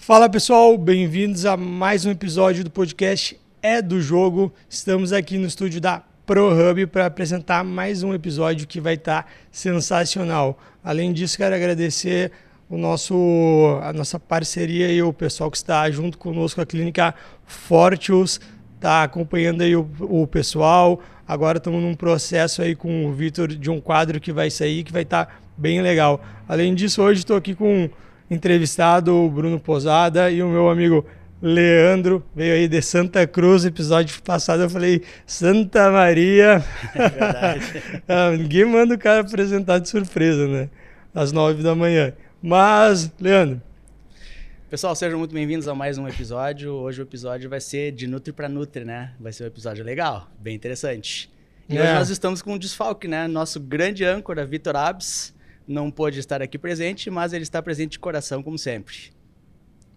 Fala pessoal, bem-vindos a mais um episódio do podcast É do Jogo. Estamos aqui no estúdio da ProHub para apresentar mais um episódio que vai estar sensacional. Além disso, quero agradecer a nossa parceria e o pessoal que está junto conosco, a Clínica Fortius, está acompanhando aí o pessoal. Agora estamos num processo aí com o Vitor de um quadro que vai sair, que vai estar bem legal. Além disso, hoje estou aqui com entrevistado, o Bruno Posada, e o meu amigo Leandro, veio aí de Santa Cruz. Episódio passado eu falei Santa Maria. É verdade. Ninguém manda o cara apresentar de surpresa, né? Às 9 da manhã. Mas, Leandro. Pessoal, sejam muito bem-vindos a mais um episódio. Hoje o episódio vai ser de Nutri para Nutri, né? Vai ser um episódio legal, bem interessante. E hoje nós estamos com um desfalque, né? Nosso grande âncora, Vitor Abs, não pôde estar aqui presente, mas ele está presente de coração, como sempre.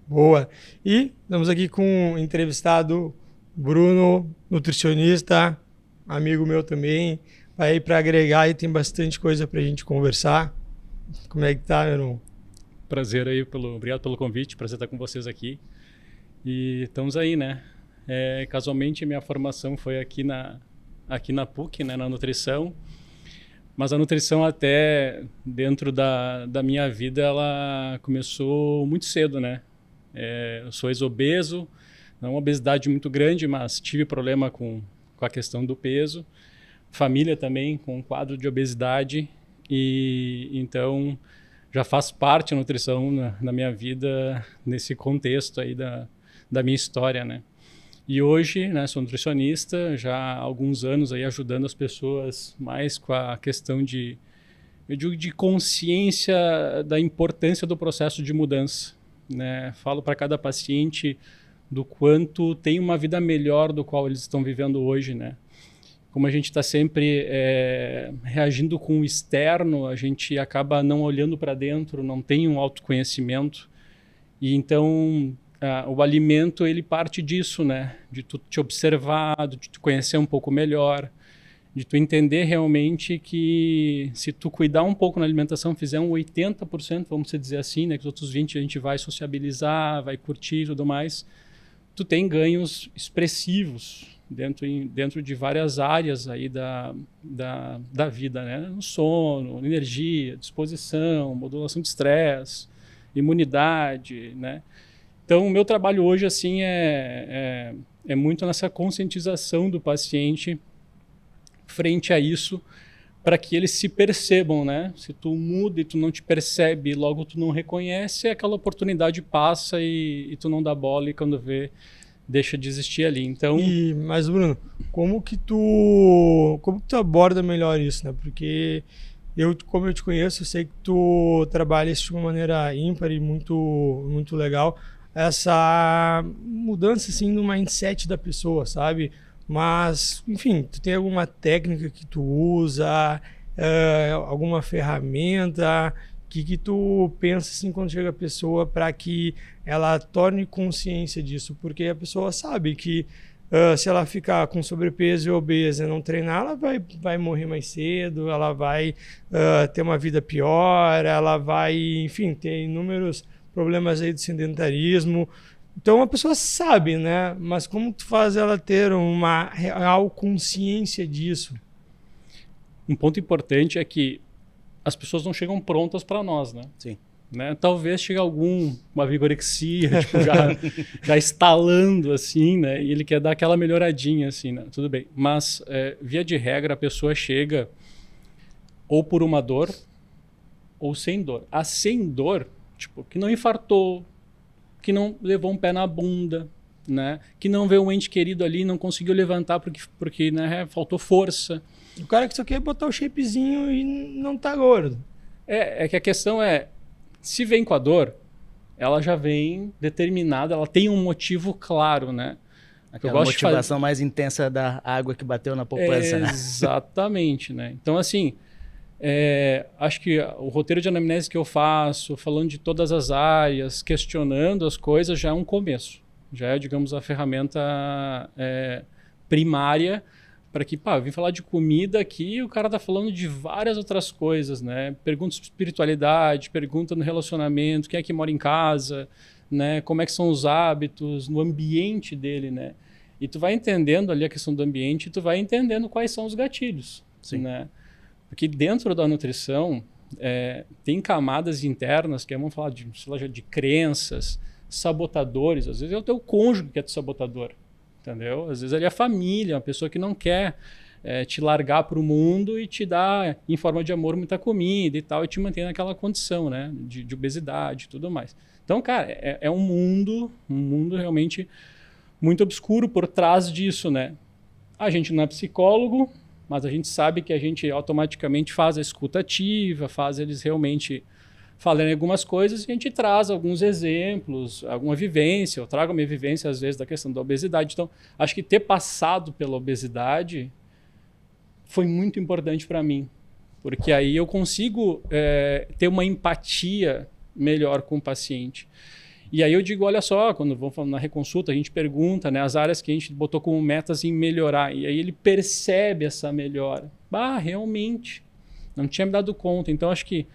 Boa. E estamos aqui com o entrevistado Bruno, nutricionista, amigo meu também. Vai aí para agregar e tem bastante coisa para a gente conversar. Como é que tá, meu irmão? Prazer aí, obrigado pelo convite, prazer estar com vocês aqui. E estamos aí, né? Casualmente, minha formação foi aqui na PUC, né, na nutrição. Mas a nutrição até dentro da minha vida, ela começou muito cedo, né? Eu sou ex-obeso, não uma obesidade muito grande, mas tive problema com a questão do peso. Família também com um quadro de obesidade. E então já faz parte a nutrição na minha vida, nesse contexto aí da minha história, né? E hoje, né, sou nutricionista, já há alguns anos aí ajudando as pessoas mais com a questão de consciência da importância do processo de mudança, né? Falo para cada paciente do quanto tem uma vida melhor do qual eles estão vivendo hoje, né? Como a gente está sempre reagindo com o externo, a gente acaba não olhando para dentro, não tem um autoconhecimento. E então o alimento ele parte disso, né? De tu te observar, de tu conhecer um pouco melhor, de tu entender realmente que se tu cuidar um pouco na alimentação, fizer um 80%, vamos dizer assim, né? Que os outros 20% a gente vai sociabilizar, vai curtir e tudo mais, tu tem ganhos expressivos dentro de várias áreas aí da vida, né? No sono, energia, disposição, modulação de estresse, imunidade, né? Então, o meu trabalho hoje assim é muito nessa conscientização do paciente frente a isso, para que eles se percebam, né? Se tu muda e tu não te percebe, logo tu não reconhece, aquela oportunidade passa e tu não dá bola, e quando vê, deixa de existir ali. Então, Mas, Bruno, como que tu aborda melhor isso, né? Porque como eu te conheço, eu sei que tu trabalha isso de uma maneira ímpar e muito, muito legal. Essa mudança, assim, no mindset da pessoa, sabe? Mas, enfim, tu tem alguma técnica que tu usa, alguma ferramenta, que tu pensa assim quando chega a pessoa para que ela torne consciência disso? Porque a pessoa sabe que se ela ficar com sobrepeso e obesa e não treinar, ela vai morrer mais cedo, ela vai ter uma vida pior, ela vai, enfim, ter inúmeros problemas aí do sedentarismo. Então a pessoa sabe, né? Mas como tu faz ela ter uma real consciência disso? um ponto importante é que as pessoas não chegam prontas para nós, né? Sim. Né? Talvez chegue uma vigorexia, tipo, já estalando, assim, né? E ele quer dar aquela melhoradinha, assim, né? Tudo bem. Mas, via de regra, a pessoa chega ou por uma dor ou sem dor. A sem dor, tipo, que não infartou, que não levou um pé na bunda, né? Que não vê um ente querido ali e não conseguiu levantar porque né, faltou força. O cara que só quer botar o shapezinho e não tá gordo. É que a questão é, se vem com a dor, ela já vem determinada, ela tem um motivo claro, né? Aquela motivação mais intensa da água que bateu na poupança, né? Exatamente, né? Então, assim, acho que o roteiro de anamnese que eu faço, falando de todas as áreas, questionando as coisas, já é um começo. Já é, digamos, a ferramenta primária para que, eu vim falar de comida aqui e o cara tá falando de várias outras coisas, né? Pergunta sobre espiritualidade, pergunta no relacionamento, quem é que mora em casa, né? Como é que são os hábitos no ambiente dele, né? E tu vai entendendo ali a questão do ambiente, e tu vai entendendo quais são os gatilhos, né? Porque dentro da nutrição tem camadas internas que vamos falar de crenças, sabotadores. Às vezes é o teu cônjuge que é teu sabotador, entendeu? Às vezes ele é a família, uma pessoa que não quer te largar para o mundo e te dar, em forma de amor, muita comida e tal, e te manter naquela condição, né? De obesidade e tudo mais. Então, cara, é um mundo realmente muito obscuro por trás disso, né? A gente não é psicólogo, mas a gente sabe que a gente automaticamente faz a escuta ativa, faz eles realmente falarem algumas coisas e a gente traz alguns exemplos, alguma vivência. Eu trago a minha vivência, às vezes, da questão da obesidade. Então, acho que ter passado pela obesidade foi muito importante para mim, porque aí eu consigo ter uma empatia melhor com o paciente. E aí eu digo, olha só, quando vamos na reconsulta, a gente pergunta, né, as áreas que a gente botou como metas em melhorar, e aí ele percebe essa melhora. Realmente, não tinha me dado conta. Então, acho que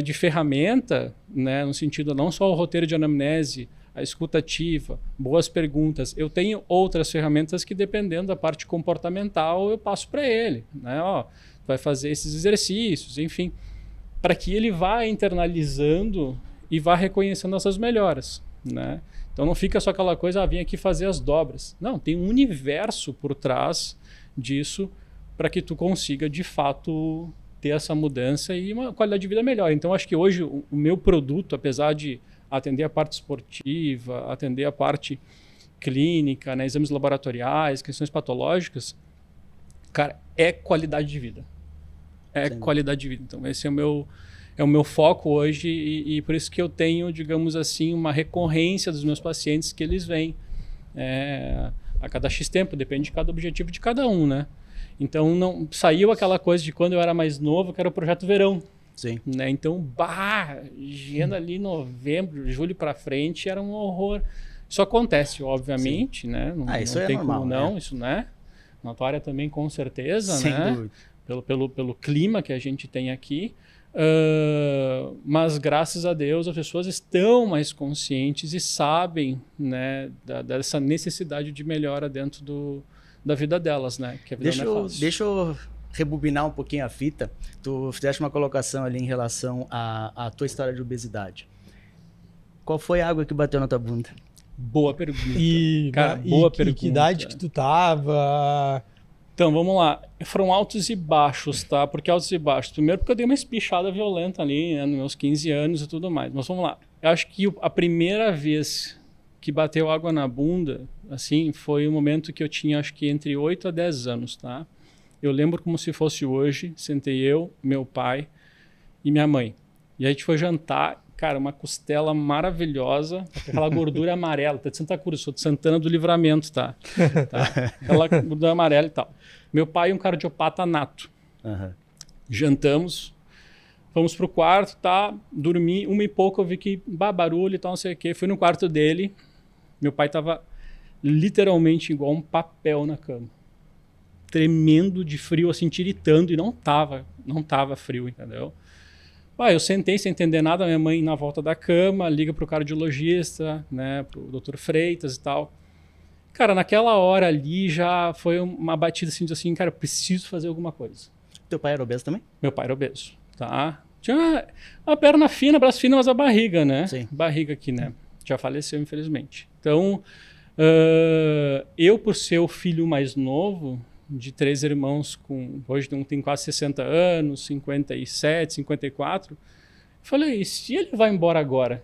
de ferramenta, né, no sentido não só o roteiro de anamnese, a escuta ativa, boas perguntas. Eu tenho outras ferramentas que, dependendo da parte comportamental, eu passo para ele, né? Vai fazer esses exercícios, enfim, para que ele vá internalizando e vá reconhecendo essas melhoras, né? Então não fica só aquela coisa, vim aqui fazer as dobras. Não, tem um universo por trás disso para que tu consiga, de fato, ter essa mudança e uma qualidade de vida melhor. Então, acho que hoje o meu produto, apesar de atender a parte esportiva, atender a parte clínica, né, exames laboratoriais, questões patológicas, cara, é qualidade de vida. Sim. Qualidade de vida. Então, esse é o meu foco hoje e por isso que eu tenho, digamos assim, uma recorrência dos meus pacientes que eles vêm a cada X tempo, depende de cada objetivo de cada um, né? Então, não saiu aquela coisa de quando eu era mais novo, que era o Projeto Verão. Sim. Né? Então, agenda ali novembro, julho para frente, era um horror. Isso acontece, obviamente, né? Isso não tem normal, como não, né? isso, né? Na tua área também, com certeza, Sem né? dúvida. Pelo clima que a gente tem aqui. Mas, graças a Deus, as pessoas estão mais conscientes e sabem, né, dessa necessidade de melhora dentro da vida delas, né? Que a vida não é fácil. Deixa eu rebobinar um pouquinho a fita. Tu fizeste uma colocação ali em relação à tua história de obesidade. Qual foi a água que bateu na tua bunda? Boa pergunta. Boa pergunta. Que idade que tu tava? Então, vamos lá. Foram altos e baixos, tá? Por que altos e baixos? Primeiro porque eu dei uma espichada violenta ali, né, nos meus 15 anos e tudo mais. Mas vamos lá. Eu acho que a primeira vez que bateu água na bunda, assim, foi o momento que eu tinha, acho que entre 8 a 10 anos, tá? Eu lembro como se fosse hoje, sentei eu, meu pai e minha mãe. E a gente foi jantar, cara, uma costela maravilhosa, aquela gordura amarela, tá de Santa Cruz, sou de Santana do Livramento, tá? Aquela gordura amarela e tal. Meu pai é um cardiopata nato. Uhum. Jantamos, fomos pro quarto, tá? Dormi, 1h pouco, eu vi que barulho e tal, não sei o quê. Fui no quarto dele, meu pai tava literalmente igual um papel na cama. Tremendo de frio, assim, tiritando, e não tava frio, entendeu? Eu sentei sem entender nada, minha mãe na volta da cama, liga pro cardiologista, né, pro Dr. Freitas e tal. Cara, naquela hora ali já foi uma batida assim, cara, eu preciso fazer alguma coisa. Teu pai era obeso também? Meu pai era obeso, tá? Tinha a perna fina, braço fino, mas a barriga, né? Sim. Barriga aqui, né? Já faleceu, infelizmente. Então, eu, por ser o filho mais novo de 3 irmãos, hoje um tem quase 60 anos, 57, 54, falei, e se ele vai embora agora?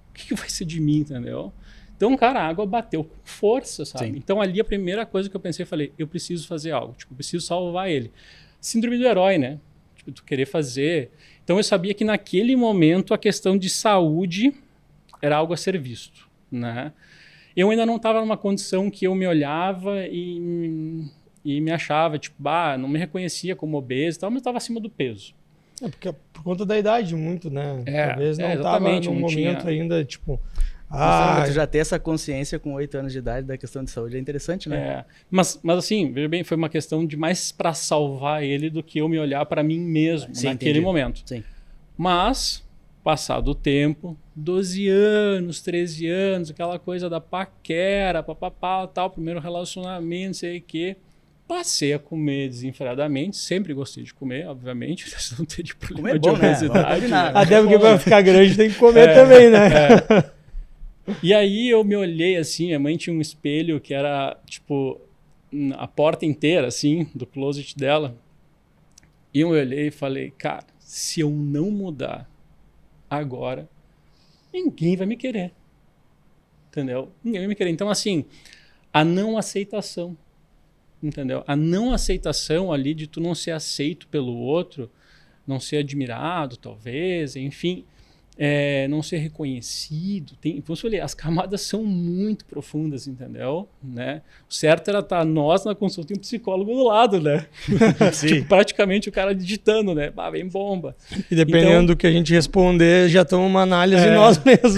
O que vai ser de mim, entendeu? Então, cara, a água bateu com força, sabe? Sim. Então, ali a primeira coisa que eu pensei, falei, eu preciso fazer algo, tipo, eu preciso salvar ele. Síndrome do herói, né? Tipo, tu querer fazer. Então, eu sabia que naquele momento a questão de saúde era algo a ser visto, né? Eu ainda não estava numa condição que eu me olhava e me achava, tipo, não me reconhecia como obeso e tal, mas estava acima do peso. Porque por conta da idade, muito, né? Talvez não estava num momento ainda, tipo... tu já ter essa consciência com 8 anos de idade da questão de saúde é interessante, né? Mas assim, veja bem, foi uma questão de mais para salvar ele do que eu me olhar para mim mesmo naquele momento. Sim. Mas Passado o tempo, 12 anos, 13 anos, aquela coisa da paquera, papapá, tal, primeiro relacionamento, não sei o quê. Passei a comer desenfreadamente, sempre gostei de comer, obviamente, vocês não ter de problema de obesidade. Até porque para ficar grande tem que comer também, né? E aí eu me olhei assim, a mãe tinha um espelho que era, tipo, a porta inteira, assim, do closet dela. E eu olhei e falei, cara, se eu não mudar agora, ninguém vai me querer. Entendeu? Ninguém vai me querer. Então, assim, a não aceitação. Entendeu? A não aceitação ali de tu não ser aceito pelo outro, não ser admirado, talvez, enfim, não ser reconhecido. Vamos olhar, as camadas são muito profundas, entendeu? Né? O certo era estar nós na consulta e um psicólogo do lado, né? Tipo, praticamente o cara digitando, né? Bah, vem bomba. E dependendo então, do que a gente responder, já toma uma análise nós mesmos.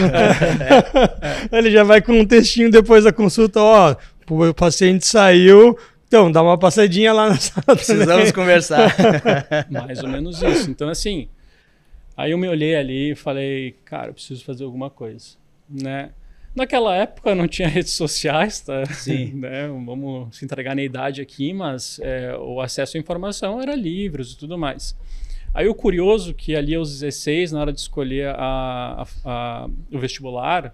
Ele já vai com um textinho depois da consulta, ó, o paciente saiu, então dá uma passadinha lá na sala. Precisamos conversar. Mais ou menos isso. Então, assim, aí eu me olhei ali e falei, cara, eu preciso fazer alguma coisa, né? Naquela época não tinha redes sociais, tá? Sim. Né? Vamos se entregar na idade aqui, mas o acesso à informação era livros e tudo mais. Aí o curioso que ali aos 16, na hora de escolher o vestibular,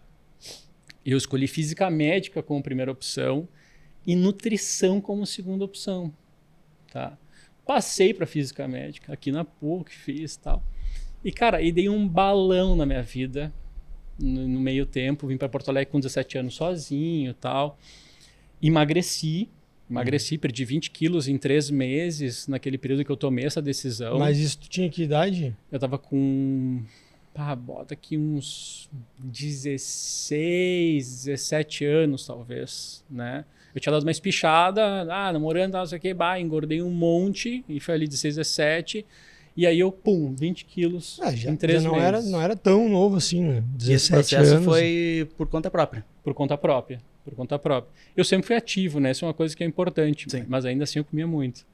eu escolhi física médica como primeira opção e nutrição como segunda opção, tá? Passei para física médica, aqui na PUC fiz e tal. E, cara, aí dei um balão na minha vida no meio tempo. Vim para Porto Alegre com 17 anos sozinho e tal. Emagreci, perdi 20 quilos em 3 meses, naquele período que eu tomei essa decisão. Mas isso tu tinha que idade? Eu tava com, bota aqui uns 16, 17 anos, talvez, né? Eu tinha dado uma espichada, namorando, não sei o que, engordei um monte, e foi ali 16, 17. E aí eu, 20 quilos em 3 meses. Não era tão novo assim, né? 17 esse processo anos. foi por conta própria? Por conta própria. Eu sempre fui ativo, né? Isso é uma coisa que é importante. Sim. Mas ainda assim eu comia muito.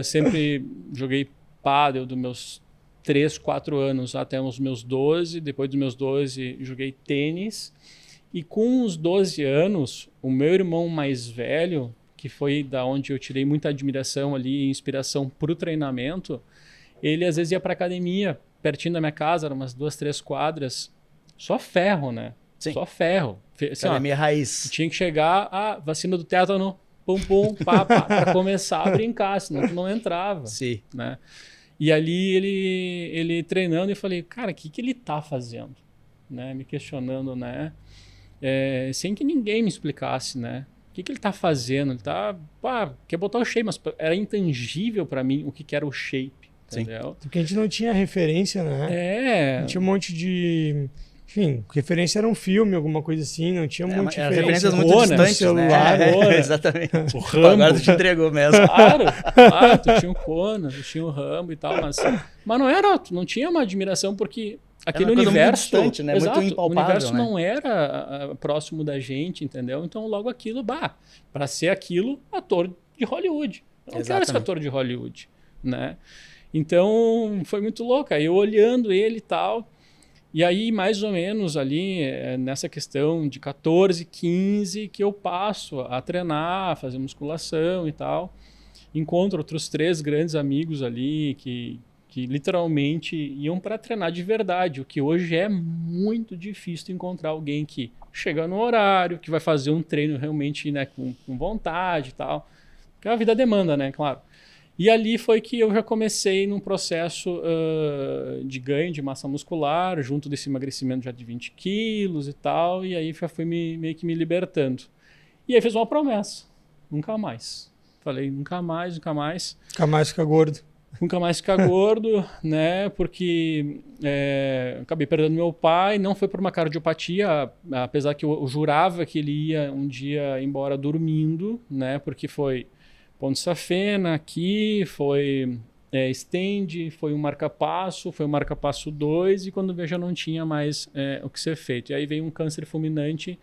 Sempre joguei pádel dos meus 3, 4 anos até os meus 12. Depois dos meus 12 joguei tênis. E com os 12 anos, o meu irmão mais velho, que foi da onde eu tirei muita admiração ali e inspiração para o treinamento, ele às vezes ia para academia, pertinho da minha casa, eram umas 2, 3 quadras, só ferro, né? Sim. Só ferro. Assim, Academia raiz. Tinha que chegar, vacina do tétano, para começar a brincar, senão tu não entrava. Sim. Né? E ali ele treinando, e falei, cara, o que ele tá fazendo? Né? Me questionando, né? Sem que ninguém me explicasse, né? O que ele tá fazendo? Ele tá, quer botar o shape, mas era intangível para mim o que era o shape, entendeu? Sim. Porque a gente não tinha referência, né? Não tinha um monte de... Enfim, referência era um filme, alguma coisa assim, não tinha um monte de referências muito distantes, celular, né? Exatamente. O Rambo. Agora tu te entregou mesmo. Claro, tu tinha o Conan, tu tinha o Rambo e tal, mas não tinha uma admiração porque aquele universo, muito distante, né? Exato, muito impalpável, o universo né? não era próximo da gente, entendeu? Então logo aquilo, para ser aquilo, ator de Hollywood. Eu não quero esse ator de Hollywood, né? Então foi muito louco. Aí eu olhando ele e tal. E aí, mais ou menos ali, nessa questão de 14, 15, que eu passo a treinar, a fazer musculação e tal. Encontro outros 3 grandes amigos ali que literalmente iam para treinar de verdade, o que hoje é muito difícil encontrar alguém que chega no horário, que vai fazer um treino realmente, né, com vontade e tal. Porque a vida demanda, né, claro. E ali foi que eu já comecei num processo de ganho de massa muscular, junto desse emagrecimento já de 20 quilos e tal, e aí já fui meio que me libertando. E aí fiz uma promessa, nunca mais. Falei, nunca mais. Nunca mais ficar gordo. Nunca mais ficar gordo, né, porque acabei perdendo meu pai, não foi por uma cardiopatia, apesar que eu jurava que ele ia um dia embora dormindo, né, porque foi... Ponte Safena aqui, foi stand, foi um marca-passo, foi um marca-passo 2 e quando veio já não tinha mais o que ser feito. E aí veio um câncer fulminante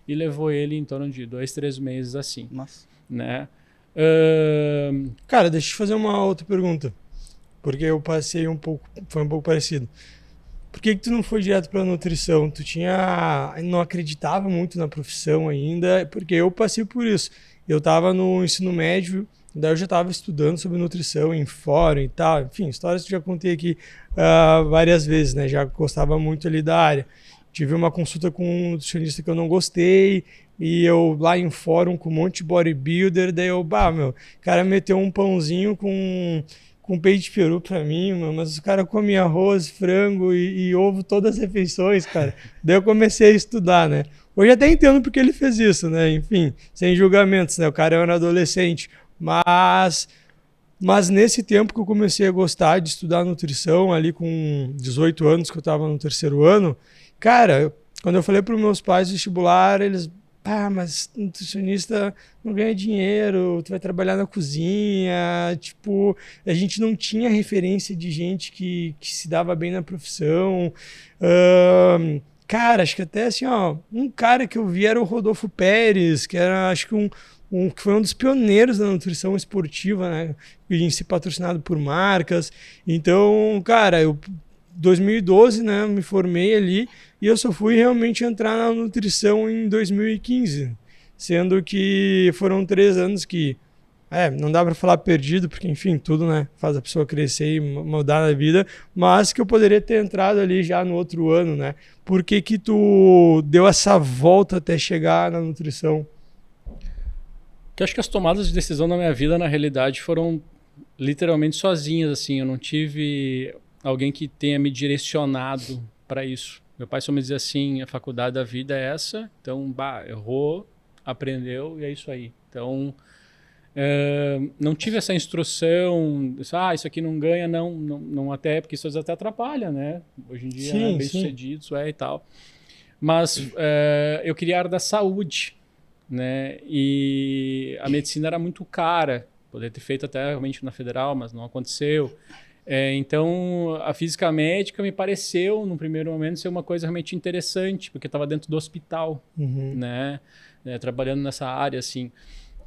e levou ele em torno de 2, 3 meses assim. Nossa. Né? Cara, deixa eu te fazer uma outra pergunta, porque eu passei foi um pouco parecido. por que tu não foi direto para nutrição? Não acreditava muito na profissão ainda, porque eu passei por isso. Eu estava no ensino médio, daí eu já estava estudando sobre nutrição em fórum e tal. Enfim, histórias que eu já contei aqui várias vezes, né? Já gostava muito ali da área. Tive uma consulta com um nutricionista que eu não gostei, e eu lá em fórum com um monte de bodybuilder, daí o cara meteu um pãozinho com peito de peru pra mim, mas o cara comia arroz, frango e ovo todas as refeições, cara. Daí eu comecei a estudar, né? Hoje até entendo porque ele fez isso, né? Enfim, sem julgamentos, né? O cara era um adolescente, mas nesse tempo que eu comecei a gostar de estudar nutrição, ali com 18 anos que eu estava no terceiro ano, cara, quando eu falei para os meus pais vestibular, eles... mas nutricionista não ganha dinheiro, tu vai trabalhar na cozinha, tipo, a gente não tinha referência de gente que se dava bem na profissão. Cara, acho que até assim, um cara que eu vi era o Rodolfo Pérez, que era, acho que que foi um dos pioneiros da nutrição esportiva, né, em ser patrocinado por marcas. Então, cara, eu 2012, né, me formei ali e eu só fui realmente entrar na nutrição em 2015, sendo que foram 3 anos que, não dá para falar perdido, porque enfim, tudo, né, faz a pessoa crescer e mudar na vida, mas que eu poderia ter entrado ali já no outro ano, né? Por que que tu deu essa volta até chegar na nutrição? Eu acho que as tomadas de decisão na minha vida, na realidade, foram literalmente sozinhas, assim, eu não tive alguém que tenha me direcionado para isso. Meu pai só me dizia assim, a faculdade da vida é essa, então, errou, aprendeu e é isso aí. Então, não tive essa instrução, isso aqui não ganha, não até, porque isso até atrapalha, né? Hoje em dia, sim, bem sucedido, e tal. Mas eu queria a área da saúde, né? E a medicina era muito cara, poderia ter feito até realmente na federal, mas não aconteceu. Então, a física médica me pareceu, no primeiro momento, ser uma coisa realmente interessante, porque estava dentro do hospital, né? Trabalhando nessa área, assim.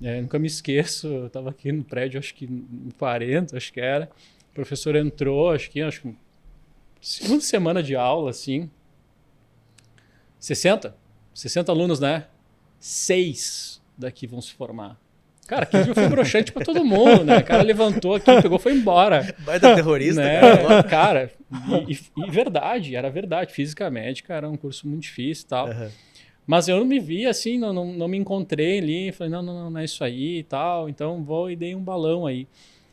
Nunca me esqueço, eu estava aqui no prédio, acho que em 40, acho que era. O professor entrou, acho que segunda semana de aula, assim. 60 alunos, né? 6 daqui vão se formar. Cara, aquilo foi broxante pra todo mundo, né? O cara levantou aqui, pegou e foi embora. Baita terrorista, né? Cara, e verdade, era verdade. Física médica era um curso muito difícil e tal. Uhum. Mas eu não me vi assim, não me encontrei ali. Falei, não é isso aí e tal. Então vou e dei um balão aí.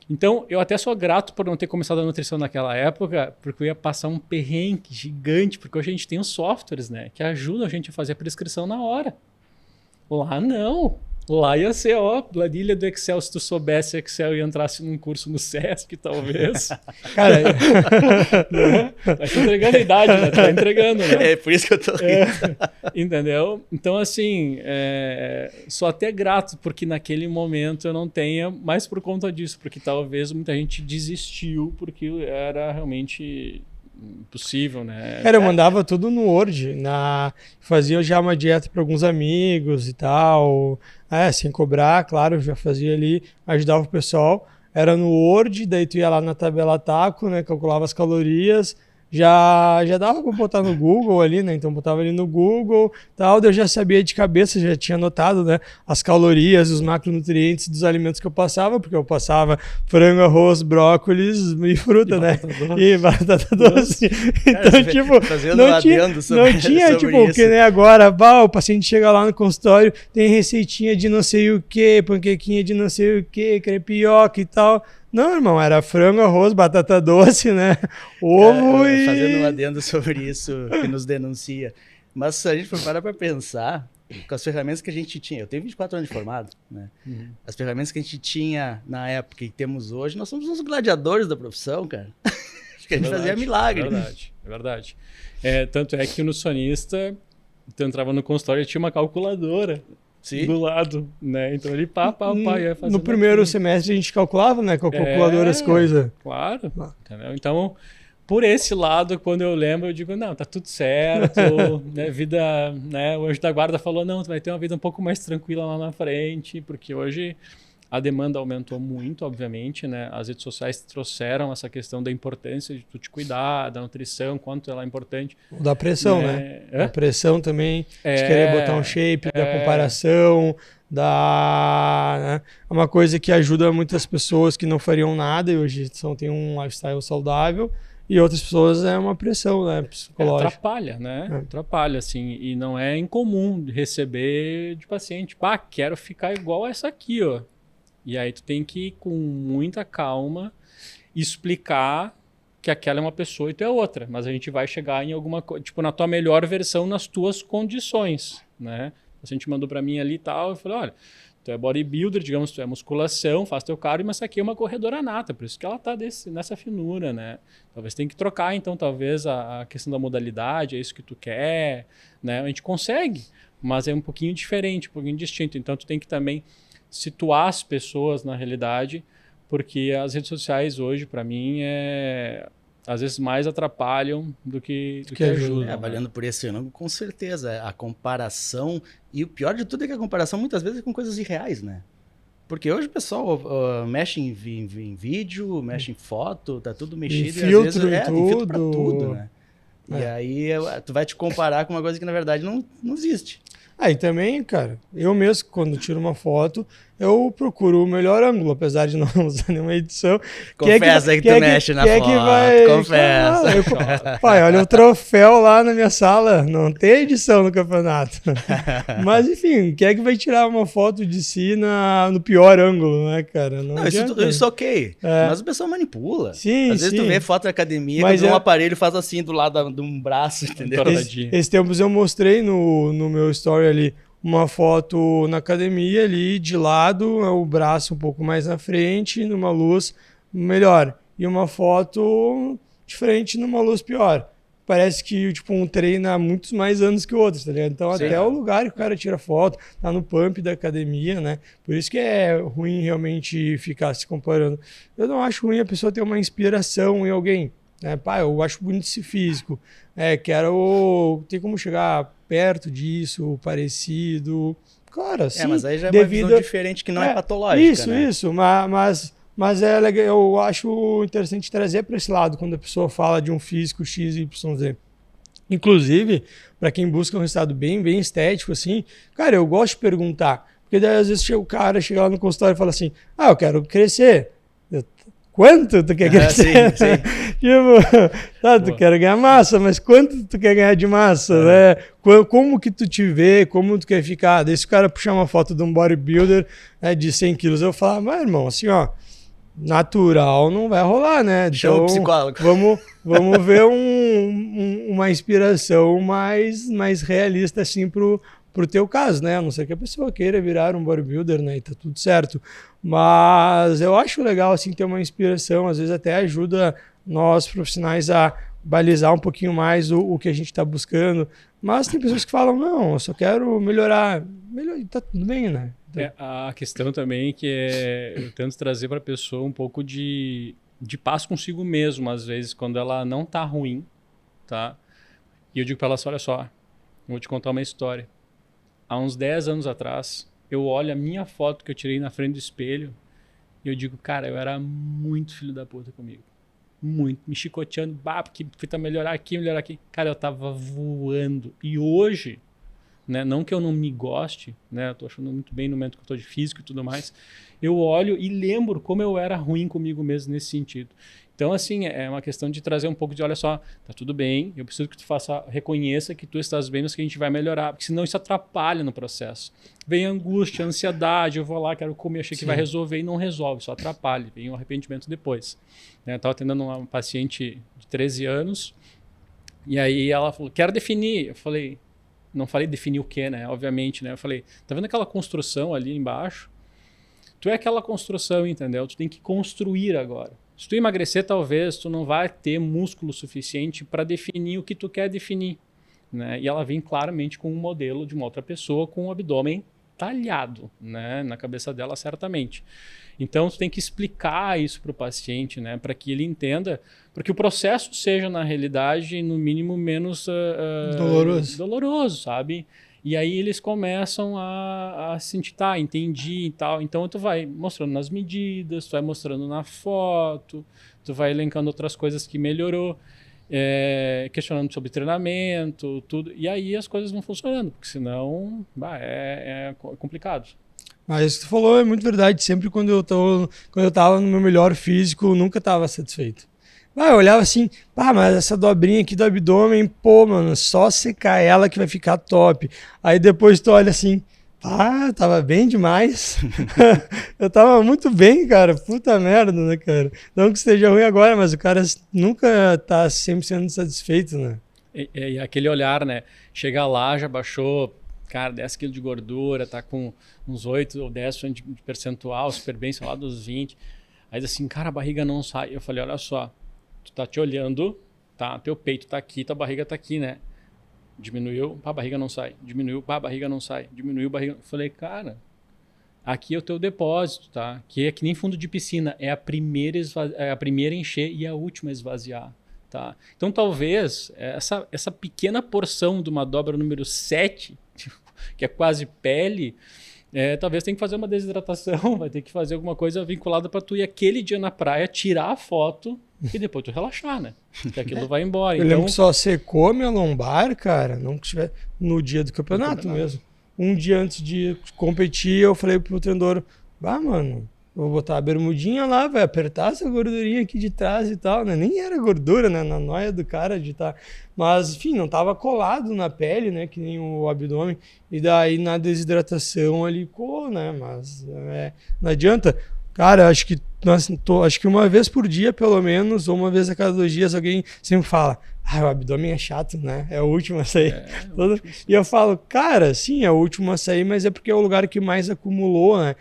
Então eu até sou grato por não ter começado a nutrição naquela época, porque eu ia passar um perrengue gigante, porque hoje a gente tem os softwares, né? Que ajudam a gente a fazer a prescrição na hora. Lá não. Lá ia ser, planilha do Excel, se tu soubesse Excel e entrasse num curso no Sesc, talvez. Cara, tá entregando a idade, né? Tu tá entregando, né? É por isso que eu tô rindo. Entendeu? Então, assim, sou até grato porque naquele momento eu não tenha, mais por conta disso, porque talvez muita gente desistiu porque era realmente impossível, né? Cara, eu mandava tudo no Word, fazia já uma dieta para alguns amigos e tal, sem cobrar, claro, eu já fazia ali, ajudava o pessoal, era no Word, daí tu ia lá na tabela taco, né, calculava as calorias, já dava para botar no Google ali, né? Então botava ali no Google, tal, daí eu já sabia de cabeça, já tinha anotado, né, as calorias, os macronutrientes dos alimentos que eu passava, porque eu passava frango, arroz, brócolis e fruta, né? E batata doce. Então, cara, tipo, não tinha tipo, porque né, agora, o paciente chega lá no consultório, tem receitinha de não sei o que, panquequinha de não sei o que, crepioca e tal. Não, irmão, era frango, arroz, batata doce, né? Ovo e... Fazendo um adendo sobre isso que nos denuncia. Mas se a gente for parar para pensar, com as ferramentas que a gente tinha... Eu tenho 24 anos de formado, né? As ferramentas que a gente tinha na época e que temos hoje, nós somos uns gladiadores da profissão, cara. Acho que a gente fazia milagre. É verdade. Tanto é que o nutricionista, tu entrava no consultório e tinha uma calculadora. Sim. Do lado, né? Então ele ia fazendo. No primeiro semestre a gente calculava, né? Com a calculadora as coisas. Claro. Entendeu? Então, por esse lado, quando eu lembro, eu digo, não, tá tudo certo. Né? Vida, né? O anjo da guarda falou, não, tu vai ter uma vida um pouco mais tranquila lá na frente, porque hoje A demanda aumentou muito, obviamente, né? As redes sociais trouxeram essa questão da importância de tu te cuidar, da nutrição, quanto ela é importante. Da pressão, né? A pressão também, de querer botar um shape, da comparação, né? É uma coisa que ajuda muitas pessoas que não fariam nada e hoje têm um lifestyle saudável. E outras pessoas é uma pressão, né, psicológica. Atrapalha, né? Atrapalha, assim. E não é incomum receber de paciente, quero ficar igual essa aqui, ó. E aí tu tem que ir com muita calma explicar que aquela é uma pessoa e tu é outra. Mas a gente vai chegar em alguma coisa, tipo, na tua melhor versão, nas tuas condições, né? O paciente mandou pra mim ali e tal, eu falei, olha, tu é bodybuilder, digamos, tu é musculação, faz teu cardio, mas essa aqui é uma corredora nata, por isso que ela tá nessa finura, né? Talvez tem que trocar, então, talvez a questão da modalidade, é isso que tu quer, né? A gente consegue, mas é um pouquinho diferente, um pouquinho distinto. Então, tu tem que também situar as pessoas na realidade, porque as redes sociais hoje, para mim, às vezes mais atrapalham do que ajudam. Avaliando por esse ângulo, com certeza, a comparação, e o pior de tudo é que a comparação muitas vezes é com coisas irreais, né? Porque hoje o pessoal mexe em vídeo, mexe em foto, tá tudo mexido. Tem filtro e às vezes, tudo. Tem filtro pra tudo, né? E aí tu vai te comparar com uma coisa que na verdade não existe. E também, cara, eu mesmo, quando tiro uma foto, eu procuro o melhor ângulo, apesar de não usar nenhuma edição. Confessa que tu mexe na foto. Confessa. Pai, olha o troféu lá na minha sala. Não tem edição no campeonato. Mas, enfim, quem é que vai tirar uma foto de si no pior ângulo, né, cara? Não, isso ok. Mas o pessoal manipula. Sim, Às vezes tu vê foto da academia, mas um aparelho faz assim do lado de um braço, entendeu? Esse tempos eu mostrei no meu story ali uma foto na academia ali de lado, o braço um pouco mais na frente, numa luz melhor. E uma foto diferente numa luz pior. Parece que tipo, um treina há muitos mais anos que o outro, tá ligado? Então, até o lugar que o cara tira foto, tá no pump da academia, né? Por isso que é ruim realmente ficar se comparando. Eu não acho ruim a pessoa ter uma inspiração em alguém. Eu acho bonito esse físico. Quero ter como chegar perto disso, parecido. Claro, sim. Mas aí já é uma visão diferente que não é patológica, Isso. Mas é legal, eu acho interessante trazer para esse lado quando a pessoa fala de um físico X, Y, Z. Inclusive, para quem busca um resultado bem estético, assim, cara, eu gosto de perguntar. Porque daí às vezes o cara chega lá no consultório e fala assim, eu quero crescer. Quanto tu quer crescer? Sim. Tipo, tu quer ganhar massa, mas quanto tu quer ganhar de massa, né? Como que tu te vê, como tu quer ficar? Daí se o cara puxar uma foto de um bodybuilder de 100 quilos, eu falo, mas irmão, assim, ó, natural não vai rolar, né? Então, chama o psicólogo. Vamos ver uma inspiração mais realista, assim, pro teu caso, né? A não ser que a pessoa queira virar um bodybuilder, né? E tá tudo certo. Mas eu acho legal, assim, ter uma inspiração. Às vezes até ajuda nós profissionais a balizar um pouquinho mais o que a gente tá buscando. Mas tem pessoas que falam, não, eu só quero melhorar. Tá tudo bem, né? Então... a questão também que eu tento trazer para a pessoa um pouco de paz consigo mesmo, às vezes, quando ela não tá ruim, tá? E eu digo para ela, olha só, eu vou te contar uma história. Há uns 10 anos atrás, eu olho a minha foto que eu tirei na frente do espelho e eu digo, cara, eu era muito filho da puta comigo. Muito. Me chicoteando, porque fui melhorar aqui. Cara, eu tava voando. E hoje, né, não que eu não me goste, né, eu tô achando muito bem no momento que eu tô de físico e tudo mais, eu olho e lembro como eu era ruim comigo mesmo nesse sentido. Então, assim, é uma questão de trazer um pouco de, olha só, tá tudo bem, eu preciso que tu reconheça que tu estás bem, mas que a gente vai melhorar, porque senão isso atrapalha no processo. Vem angústia, ansiedade, eu vou lá, quero comer, achei que vai resolver e não resolve, só atrapalha, vem um arrependimento depois. Eu estava atendendo uma paciente de 13 anos, e aí ela falou, quero definir. Eu falei, não falei definir o quê, né? Obviamente, né? Eu falei, tá vendo aquela construção ali embaixo? Tu é aquela construção, entendeu? Tu tem que construir agora. Se tu emagrecer, talvez tu não vai ter músculo suficiente para definir o que tu quer definir, né? E ela vem claramente com um modelo de uma outra pessoa com o abdômen talhado, né? Na cabeça dela, certamente. Então, tu tem que explicar isso para o paciente, né? Para que ele entenda, para que o processo seja, na realidade, no mínimo, menos doloroso, sabe? E aí eles começam a sentir, tá, entendi e tal. Então tu vai mostrando nas medidas, tu vai mostrando na foto, tu vai elencando outras coisas que melhorou, questionando sobre treinamento, tudo. E aí as coisas vão funcionando, porque senão é complicado. Mas isso que tu falou é muito verdade. Sempre quando eu tava no meu melhor físico, eu nunca tava satisfeito. Eu olhava assim, mas essa dobrinha aqui do abdômen, pô, mano, só secar ela que vai ficar top. Aí depois tu olha assim, tava bem demais. Eu tava muito bem, cara. Puta merda, né, cara? Não que esteja ruim agora, mas o cara nunca tá 100% satisfeito, né? E aquele olhar, né? Chega lá, já baixou, cara, 10 quilos de gordura, tá com uns 8 ou 10% de percentual, super bem, sei lá, dos 20. Aí assim, cara, a barriga não sai. Eu falei, olha só, tu tá te olhando, tá? Teu peito tá aqui, tua barriga tá aqui, né? Diminuiu, a barriga não sai. Diminuiu, a barriga não sai. Diminuiu, a barriga... Eu falei, cara, aqui é o teu depósito, tá? Aqui é que nem fundo de piscina. É a primeira a encher e a última a esvaziar, tá? Então, talvez, essa pequena porção de uma dobra número 7, que é quase pele... talvez tenha que fazer uma desidratação, vai ter que fazer alguma coisa vinculada para tu ir aquele dia na praia, tirar a foto e depois tu relaxar, né? Porque aquilo vai embora. Eu lembro que só secou minha lombar, cara, não que estiver no dia do campeonato mesmo. Um dia antes de competir, eu falei pro treinador, mano, vou botar a bermudinha lá, vai apertar essa gordurinha aqui de trás e tal, né? Nem era gordura, né? Na noia do cara de estar... Mas, enfim, não tava colado na pele, né? Que nem o abdômen. E daí, na desidratação, ali colou, né? Mas não adianta. Cara, acho que uma vez por dia, pelo menos, ou uma vez a cada 2 dias, alguém sempre fala, o abdômen é chato, né? É o último a sair. E eu falo, cara, sim, é o último a sair, mas é porque é o lugar que mais acumulou, né?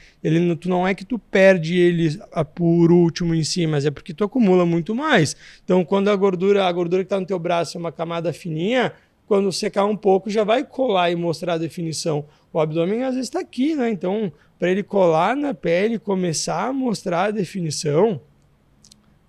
Não é que tu perde ele por último em si, mas é porque tu acumula muito mais. Então, quando a gordura que tá no teu braço é uma camada fininha, quando secar um pouco, já vai colar e mostrar a definição. O abdômen, às vezes, está aqui, né? Então, para ele colar na pele e começar a mostrar a definição,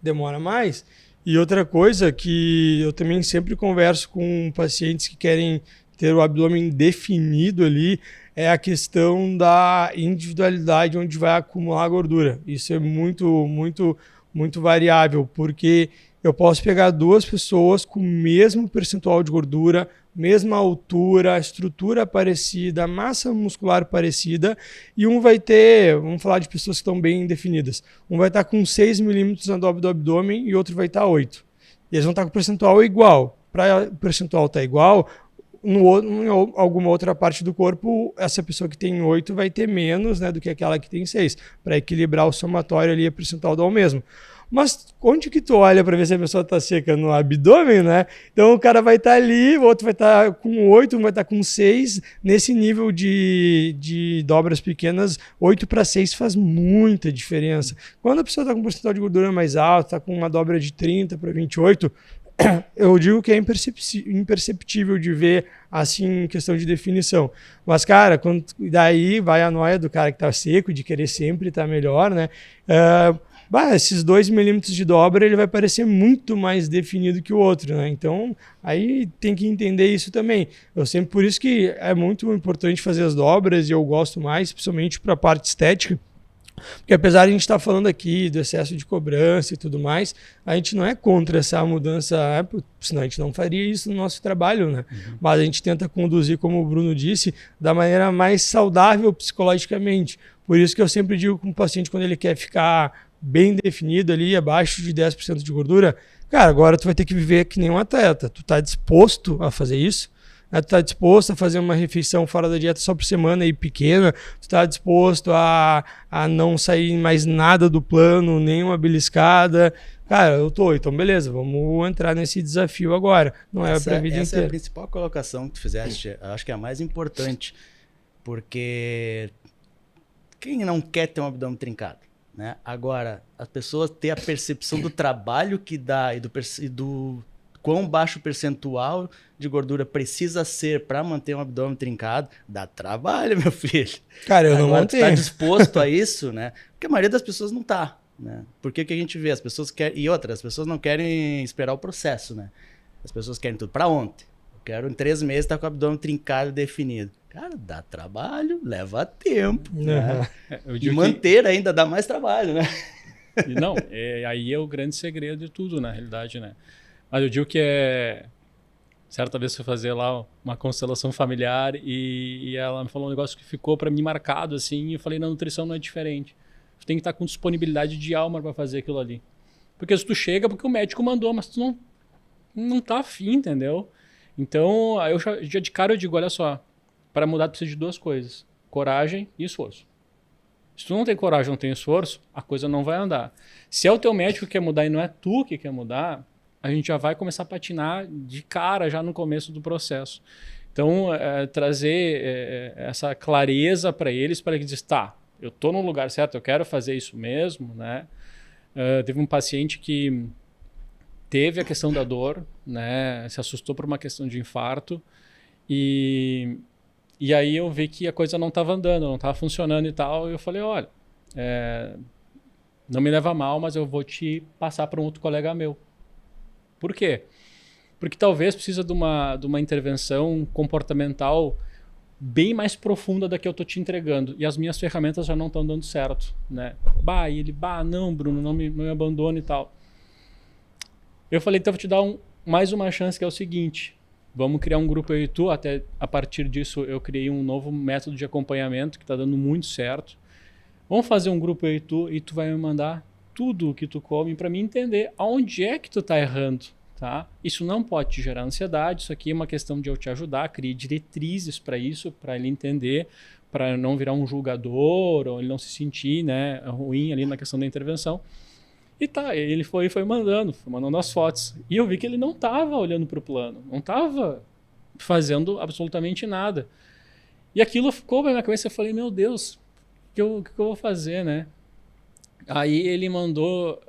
demora mais. E outra coisa que eu também sempre converso com pacientes que querem ter o abdômen definido ali, é a questão da individualidade onde vai acumular a gordura. Isso é muito, muito, muito variável, porque eu posso pegar 2 pessoas com o mesmo percentual de gordura, mesma altura, estrutura parecida, massa muscular parecida, e um vai ter, vamos falar de pessoas que estão bem definidas, um vai estar com 6 milímetros na dobra do abdômen e outro vai estar 8. E eles vão estar com o percentual igual. Para o percentual estar igual, em alguma outra parte do corpo, essa pessoa que tem 8 vai ter menos, né, do que aquela que tem 6, para equilibrar o somatório ali, a percentual dá o mesmo. Mas onde que tu olha para ver se a pessoa está seca? No abdômen, né? Então o cara vai estar ali, o outro vai estar com 8, um vai estar com 6. Nesse nível de dobras pequenas, 8 para 6 faz muita diferença. Quando a pessoa está com um percentual de gordura mais alto, está com uma dobra de 30 para 28, eu digo que é imperceptível de ver assim em questão de definição. Mas, cara, daí vai a noia do cara que tá seco, de querer sempre estar melhor, né? Esses 2 milímetros de dobra, ele vai parecer muito mais definido que o outro, né? Então, aí tem que entender isso também. Por isso que é muito importante fazer as dobras, e eu gosto mais, principalmente para a parte estética, porque apesar de a gente estar falando aqui do excesso de cobrança e tudo mais, a gente não é contra essa mudança, senão a gente não faria isso no nosso trabalho, né? Mas a gente tenta conduzir, como o Bruno disse, da maneira mais saudável psicologicamente. Por isso que eu sempre digo com o paciente, quando ele quer ficar bem definido ali, abaixo de 10% de gordura, cara, agora tu vai ter que viver que nem um atleta. Tu tá disposto a fazer isso? Tu tá disposto a fazer uma refeição fora da dieta só por semana e pequena? Tu tá disposto a não sair mais nada do plano, nenhuma beliscada? Cara, eu tô. Então, beleza, vamos entrar nesse desafio agora. Não é pra vida inteira. Essa é a principal colocação que tu fizeste. Acho que é a mais importante. Porque quem não quer ter um abdômen trincado? Né? Agora, as pessoas têm a percepção do trabalho que dá e do quão baixo percentual de gordura precisa ser para manter um abdômen trincado, dá trabalho, meu filho. Cara, eu não mantenho. Tá disposto a isso, né? Porque a maioria das pessoas não tá, né? Por que a gente vê? As pessoas querem... E outra, as pessoas não querem esperar o processo, né? As pessoas querem tudo para ontem. Eu quero em 3 meses estar com o abdômen trincado e definido. Cara, dá trabalho, leva tempo, né? E manter ainda dá mais trabalho, né? Não, aí é o grande segredo de tudo, na realidade, né? Mas eu digo que certa vez eu fazer lá uma constelação familiar e ela me falou um negócio que ficou para mim marcado, assim, e eu falei, na nutrição não é diferente. Tu tem que estar com disponibilidade de alma para fazer aquilo ali. Porque se tu chega, porque o médico mandou, mas tu não tá afim, entendeu? Então, aí eu já de cara eu digo, olha só, para mudar tu precisa de 2 coisas, coragem e esforço. Se tu não tem coragem, não tem esforço, a coisa não vai andar. Se é o teu médico que quer mudar e não é tu que quer mudar, a gente já vai começar a patinar de cara já no começo do processo. Então, trazer essa clareza para eles dizem, tá, eu estou no lugar certo, eu quero fazer isso mesmo, né? Teve um paciente que teve a questão da dor, né? Se assustou por uma questão de infarto e aí eu vi que a coisa não estava andando, não estava funcionando e tal. E eu falei, olha, não me leva a mal, mas eu vou te passar para um outro colega meu. Por quê? Porque talvez precisa de uma intervenção comportamental bem mais profunda da que eu estou te entregando. E as minhas ferramentas já não estão dando certo, né? Não, Bruno, não me abandone e tal. Eu falei, então eu vou te dar mais uma chance, que é o seguinte, vamos criar um grupo eu e tu, até a partir disso eu criei um novo método de acompanhamento que está dando muito certo. Vamos fazer um grupo eu e tu vai me mandar tudo o que tu come para mim entender aonde é que tu está errando, tá? Isso não pode te gerar ansiedade, isso aqui é uma questão de eu te ajudar, criar diretrizes para isso, para ele entender, para não virar um julgador, ou ele não se sentir, né, ruim ali na questão da intervenção. E tá, ele foi mandando as fotos. E eu vi que ele não estava olhando para o plano, não estava fazendo absolutamente nada. E aquilo ficou na minha cabeça, eu falei, meu Deus, o que eu vou fazer, né? Aí ele mandou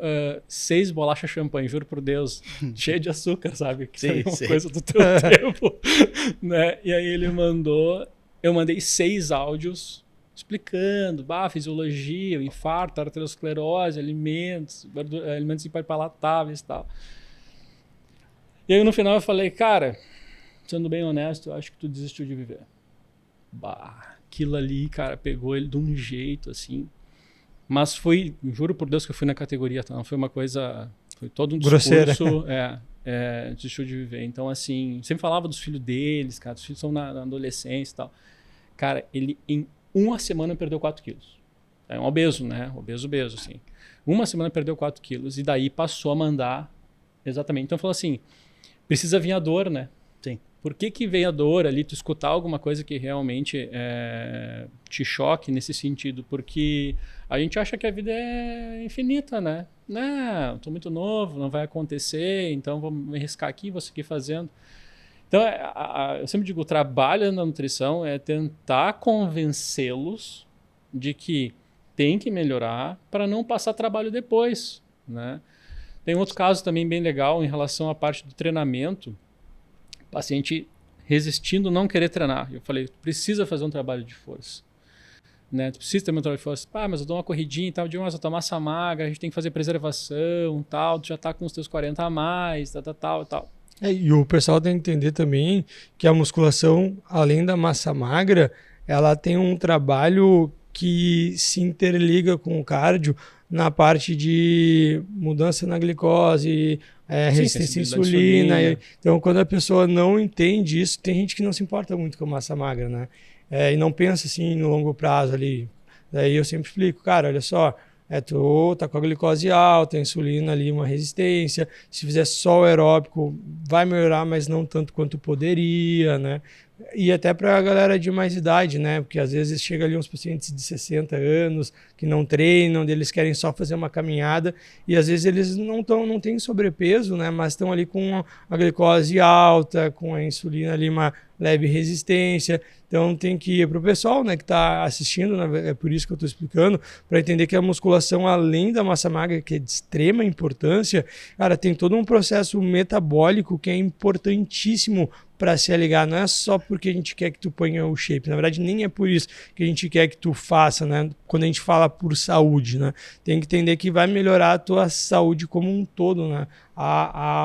6 bolachas champanhe, juro por Deus, cheia de açúcar, sabe? Que é uma coisa do teu tempo. Né? E aí ele eu mandei 6 áudios explicando, fisiologia, o infarto, arteriosclerose, alimentos hiperpalatáveis e tal. E aí no final eu falei, cara, sendo bem honesto, eu acho que tu desistiu de viver. Aquilo ali, cara, pegou ele de um jeito, assim. Mas foi, juro por Deus que eu fui na categoria, tá? Não foi uma coisa, foi todo um discurso, desistiu de viver. Então, assim, sempre falava dos filhos deles, cara, os filhos estão na adolescência e tal. Cara, ele em uma semana perdeu 4 quilos. É um obeso, né? Obeso, assim. Uma semana perdeu 4 quilos e daí passou a mandar exatamente. Então, falou assim, precisa vir a dor, né? Sim. Por que vem a dor ali, tu escutar alguma coisa que realmente te choque nesse sentido? Porque a gente acha que a vida é infinita, né? Não, estou muito novo, não vai acontecer, então vou me arriscar aqui, vou seguir fazendo. Então, eu sempre digo, o trabalho na nutrição é tentar convencê-los de que tem que melhorar para não passar trabalho depois, né? Tem outro caso também bem legal em relação à parte do treinamento, paciente resistindo, não querer treinar. Eu falei, tu precisa fazer um trabalho de força. Né? Tu precisa ter um trabalho de força. Mas eu dou uma corridinha e tal, mas eu tô massa magra, a gente tem que fazer preservação, tal, tu já tá com os teus 40 a mais, tal. E o pessoal tem que entender também que a musculação, além da massa magra, ela tem um trabalho que se interliga com o cardio na parte de mudança na glicose, resistência à insulina. Então, quando a pessoa não entende isso, tem gente que não se importa muito com a massa magra, né? E não pensa assim no longo prazo ali. Daí eu sempre explico, cara, olha só, tu tá com a glicose alta, a insulina ali, uma resistência. Se fizer só o aeróbico, vai melhorar, mas não tanto quanto poderia, né? E até para a galera de mais idade, né? Porque às vezes chega ali uns pacientes de 60 anos que não treinam, eles querem só fazer uma caminhada e às vezes eles não têm sobrepeso, né? Mas estão ali com a glicose alta, com a insulina ali, uma leve resistência. Então tem que ir para o pessoal, né, que está assistindo, né, é por isso que eu estou explicando, para entender que a musculação, além da massa magra, que é de extrema importância, cara, tem todo um processo metabólico que é importantíssimo para se ligar. Não é só porque a gente quer que tu ponha o shape, na verdade nem é por isso que a gente quer que tu faça, né? Quando a gente fala por saúde, né? Tem que entender que vai melhorar a tua saúde como um todo, né?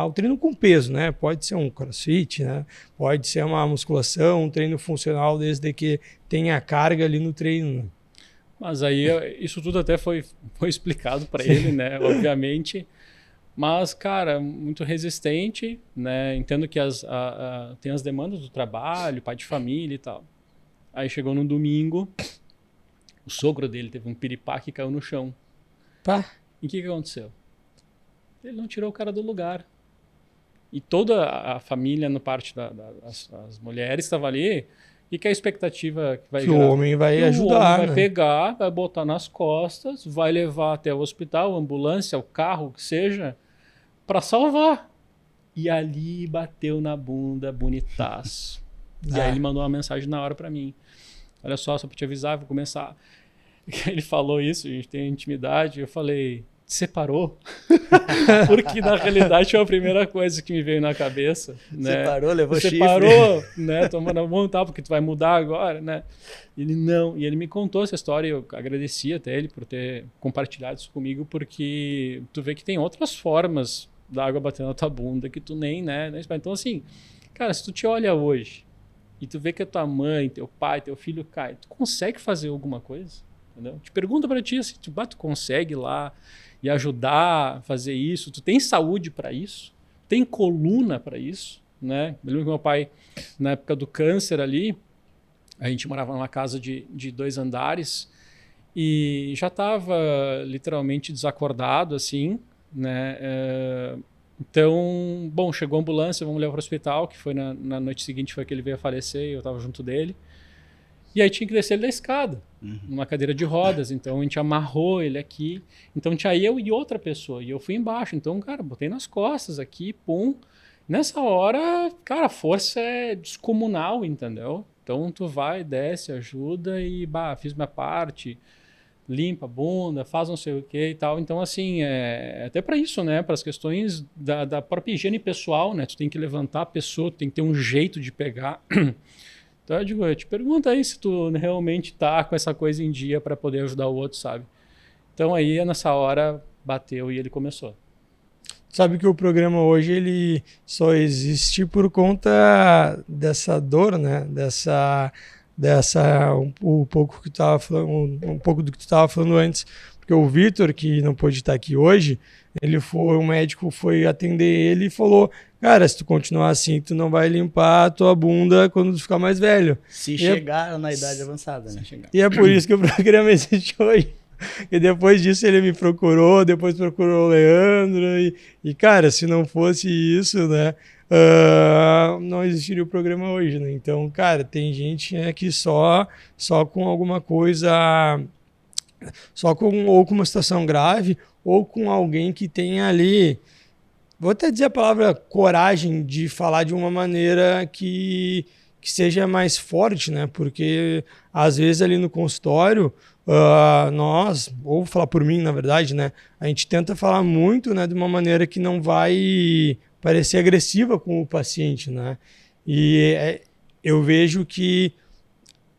O treino com peso, né? Pode ser um crossfit, né? Pode ser uma musculação, um treino funcional tal, desde que tenha carga ali no treino. Né? Mas aí isso tudo até foi explicado para ele, né? Obviamente. Mas, cara, muito resistente, né? Entendo que tem as demandas do trabalho, pai de família e tal. Aí chegou no domingo, o sogro dele teve um piripá que caiu no chão. Pá. E o que aconteceu? Ele não tirou o cara do lugar. E toda a família, no parte das mulheres, estava ali. E que a expectativa que vai que o homem vai ajudar, o homem vai né? pegar, vai botar nas costas, vai levar até o hospital, a ambulância, o carro, o que seja, para salvar. E ali bateu na bunda, bonitaço. E aí ele mandou uma mensagem na hora para mim. Olha só para te avisar, vou começar. Ele falou isso, a gente tem intimidade. Eu falei, separou? Porque na realidade foi a primeira coisa que me veio na cabeça. Né? Separou, levou chifre. Separou, né? Toma na mão, tá, porque tu vai mudar agora, né? Ele não. E ele me contou essa história e eu agradeci até ele por ter compartilhado isso comigo, porque tu vê que tem outras formas da água batendo na tua bunda que tu nem, né? Então assim, cara, se tu te olha hoje e tu vê que a tua mãe, teu pai, teu filho cai, tu consegue fazer alguma coisa? Entendeu? Te pergunta pra ti assim, tu consegue ir lá e ajudar a fazer isso? Tu tem saúde para isso? Tem coluna para isso? Né? Eu lembro que meu pai, na época do câncer ali, a gente morava numa casa de 2 andares e já estava literalmente desacordado, assim, né? Então, bom, chegou a ambulância, vamos levar para o hospital, que foi na noite seguinte foi que ele veio a falecer e eu estava junto dele. E aí tinha que descer ele da escada, numa cadeira de rodas. Então a gente amarrou ele aqui. Então tinha eu e outra pessoa. E eu fui embaixo. Então, cara, botei nas costas aqui, pum. Nessa hora, cara, a força é descomunal, entendeu? Então tu vai, desce, ajuda e, fiz minha parte. Limpa a bunda, faz não sei o que e tal. Então, assim, até para isso, né? Para as questões da própria higiene pessoal, né? Tu tem que levantar a pessoa, tu tem que ter um jeito de pegar. Então eu te pergunto aí se tu realmente tá com essa coisa em dia para poder ajudar o outro, sabe? Então aí nessa hora bateu e ele começou. Sabe que o programa hoje ele só existe por conta dessa dor, né? Um pouco que tu tava falando, um pouco do que tu estava falando antes, porque o Vitor, que não pôde estar aqui hoje, o médico foi atender ele e falou: cara, se tu continuar assim, tu não vai limpar a tua bunda quando tu ficar mais velho. Se chegar na idade avançada, né? E é por isso que o programa existe hoje. E depois disso ele me procurou, depois procurou o Leandro. E cara, se não fosse isso, né? Não existiria o programa hoje, né? Então, cara, tem gente, né, que só com alguma coisa, ou com uma situação grave, ou com alguém que tenha ali, vou até dizer a palavra coragem de falar de uma maneira que seja mais forte, né? Porque às vezes ali no consultório, nós, ou vou falar por mim, na verdade, né? A gente tenta falar muito, né, de uma maneira que não vai parecer agressiva com o paciente, né? E eu vejo que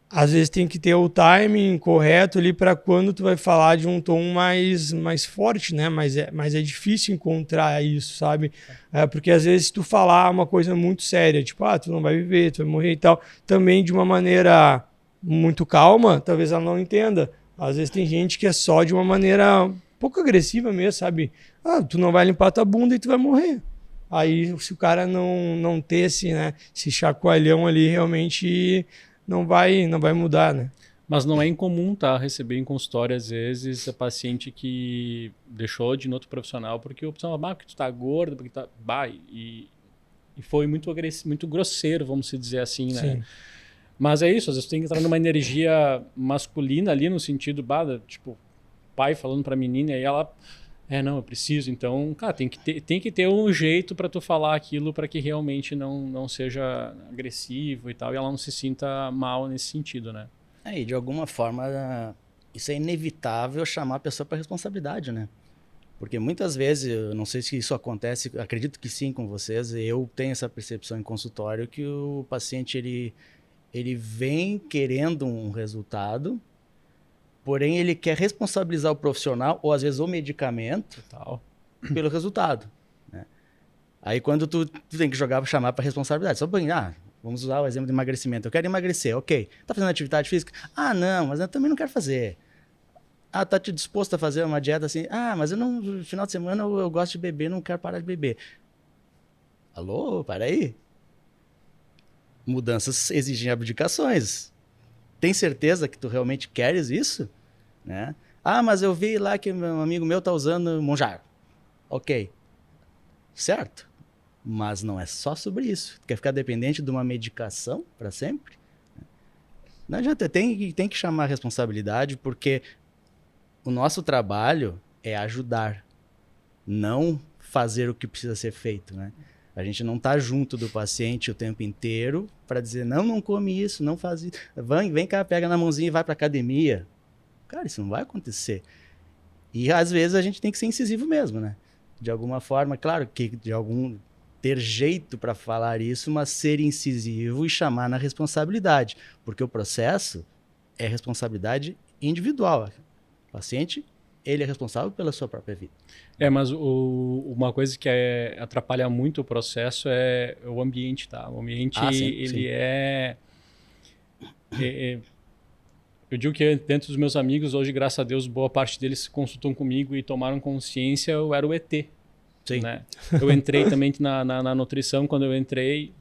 às vezes tem que ter o timing correto ali para quando tu vai falar de um tom mais forte, né? Mas é difícil encontrar isso, sabe? Porque às vezes tu falar uma coisa muito séria, tipo, tu não vai viver, tu vai morrer e tal, também de uma maneira muito calma, talvez ela não entenda. Às vezes tem gente que é só de uma maneira um pouco agressiva mesmo, sabe? Tu não vai limpar tua bunda e tu vai morrer. Aí se o cara não ter esse chacoalhão ali, realmente não vai mudar, né? Mas não é incomum, tá? Receber em consultório, às vezes, a paciente que deixou de ir no outro profissional porque o profissional fala, porque tu tá gordo, porque tá... E foi muito muito grosseiro, vamos dizer assim, né? Sim. Mas é isso, às vezes tu tem que entrar numa energia masculina ali, no sentido, tipo, pai falando pra menina, e aí ela... não, eu preciso. Então, cara, tem que ter um jeito para tu falar aquilo para que realmente não seja agressivo e tal, e ela não se sinta mal nesse sentido, né? E de alguma forma, isso é inevitável chamar a pessoa para responsabilidade, né? Porque muitas vezes, eu não sei se isso acontece, acredito que sim com vocês, eu tenho essa percepção em consultório que o paciente, ele vem querendo um resultado, porém, ele quer responsabilizar o profissional, ou às vezes o medicamento, pelo resultado. Né? Aí, quando tu tem que chamar para responsabilidade, só Vamos usar o exemplo de emagrecimento. Eu quero emagrecer, ok. Tá fazendo atividade física? Ah, não, mas eu também não quero fazer. Ah, tá te disposto a fazer uma dieta assim? Ah, mas eu não, no final de semana eu gosto de beber, não quero parar de beber. Alô, para aí. Mudanças exigem abdicações. Tem certeza que tu realmente queres isso? Né? Ah, mas eu vi lá que um amigo meu tá usando Monjaro. Ok. Certo. Mas não é só sobre isso. Tu quer ficar dependente de uma medicação para sempre? Não adianta, tem que chamar a responsabilidade, porque o nosso trabalho é ajudar, não fazer o que precisa ser feito, né? A gente não está junto do paciente o tempo inteiro para dizer, não come isso, não faz isso. Vem cá, pega na mãozinha e vai para academia. Cara, isso não vai acontecer. E às vezes a gente tem que ser incisivo mesmo, né? De alguma forma, claro que ter jeito para falar isso, mas ser incisivo e chamar na responsabilidade. Porque o processo é responsabilidade individual. O paciente, ele é responsável pela sua própria vida. Mas uma coisa que atrapalha muito o processo é o ambiente, tá? O ambiente, ele é... Eu digo que dentro dos meus amigos, hoje, graças a Deus, boa parte deles se consultam comigo e tomaram consciência, eu era o ET. Sim. Né? Eu entrei também na nutrição, quando eu entrei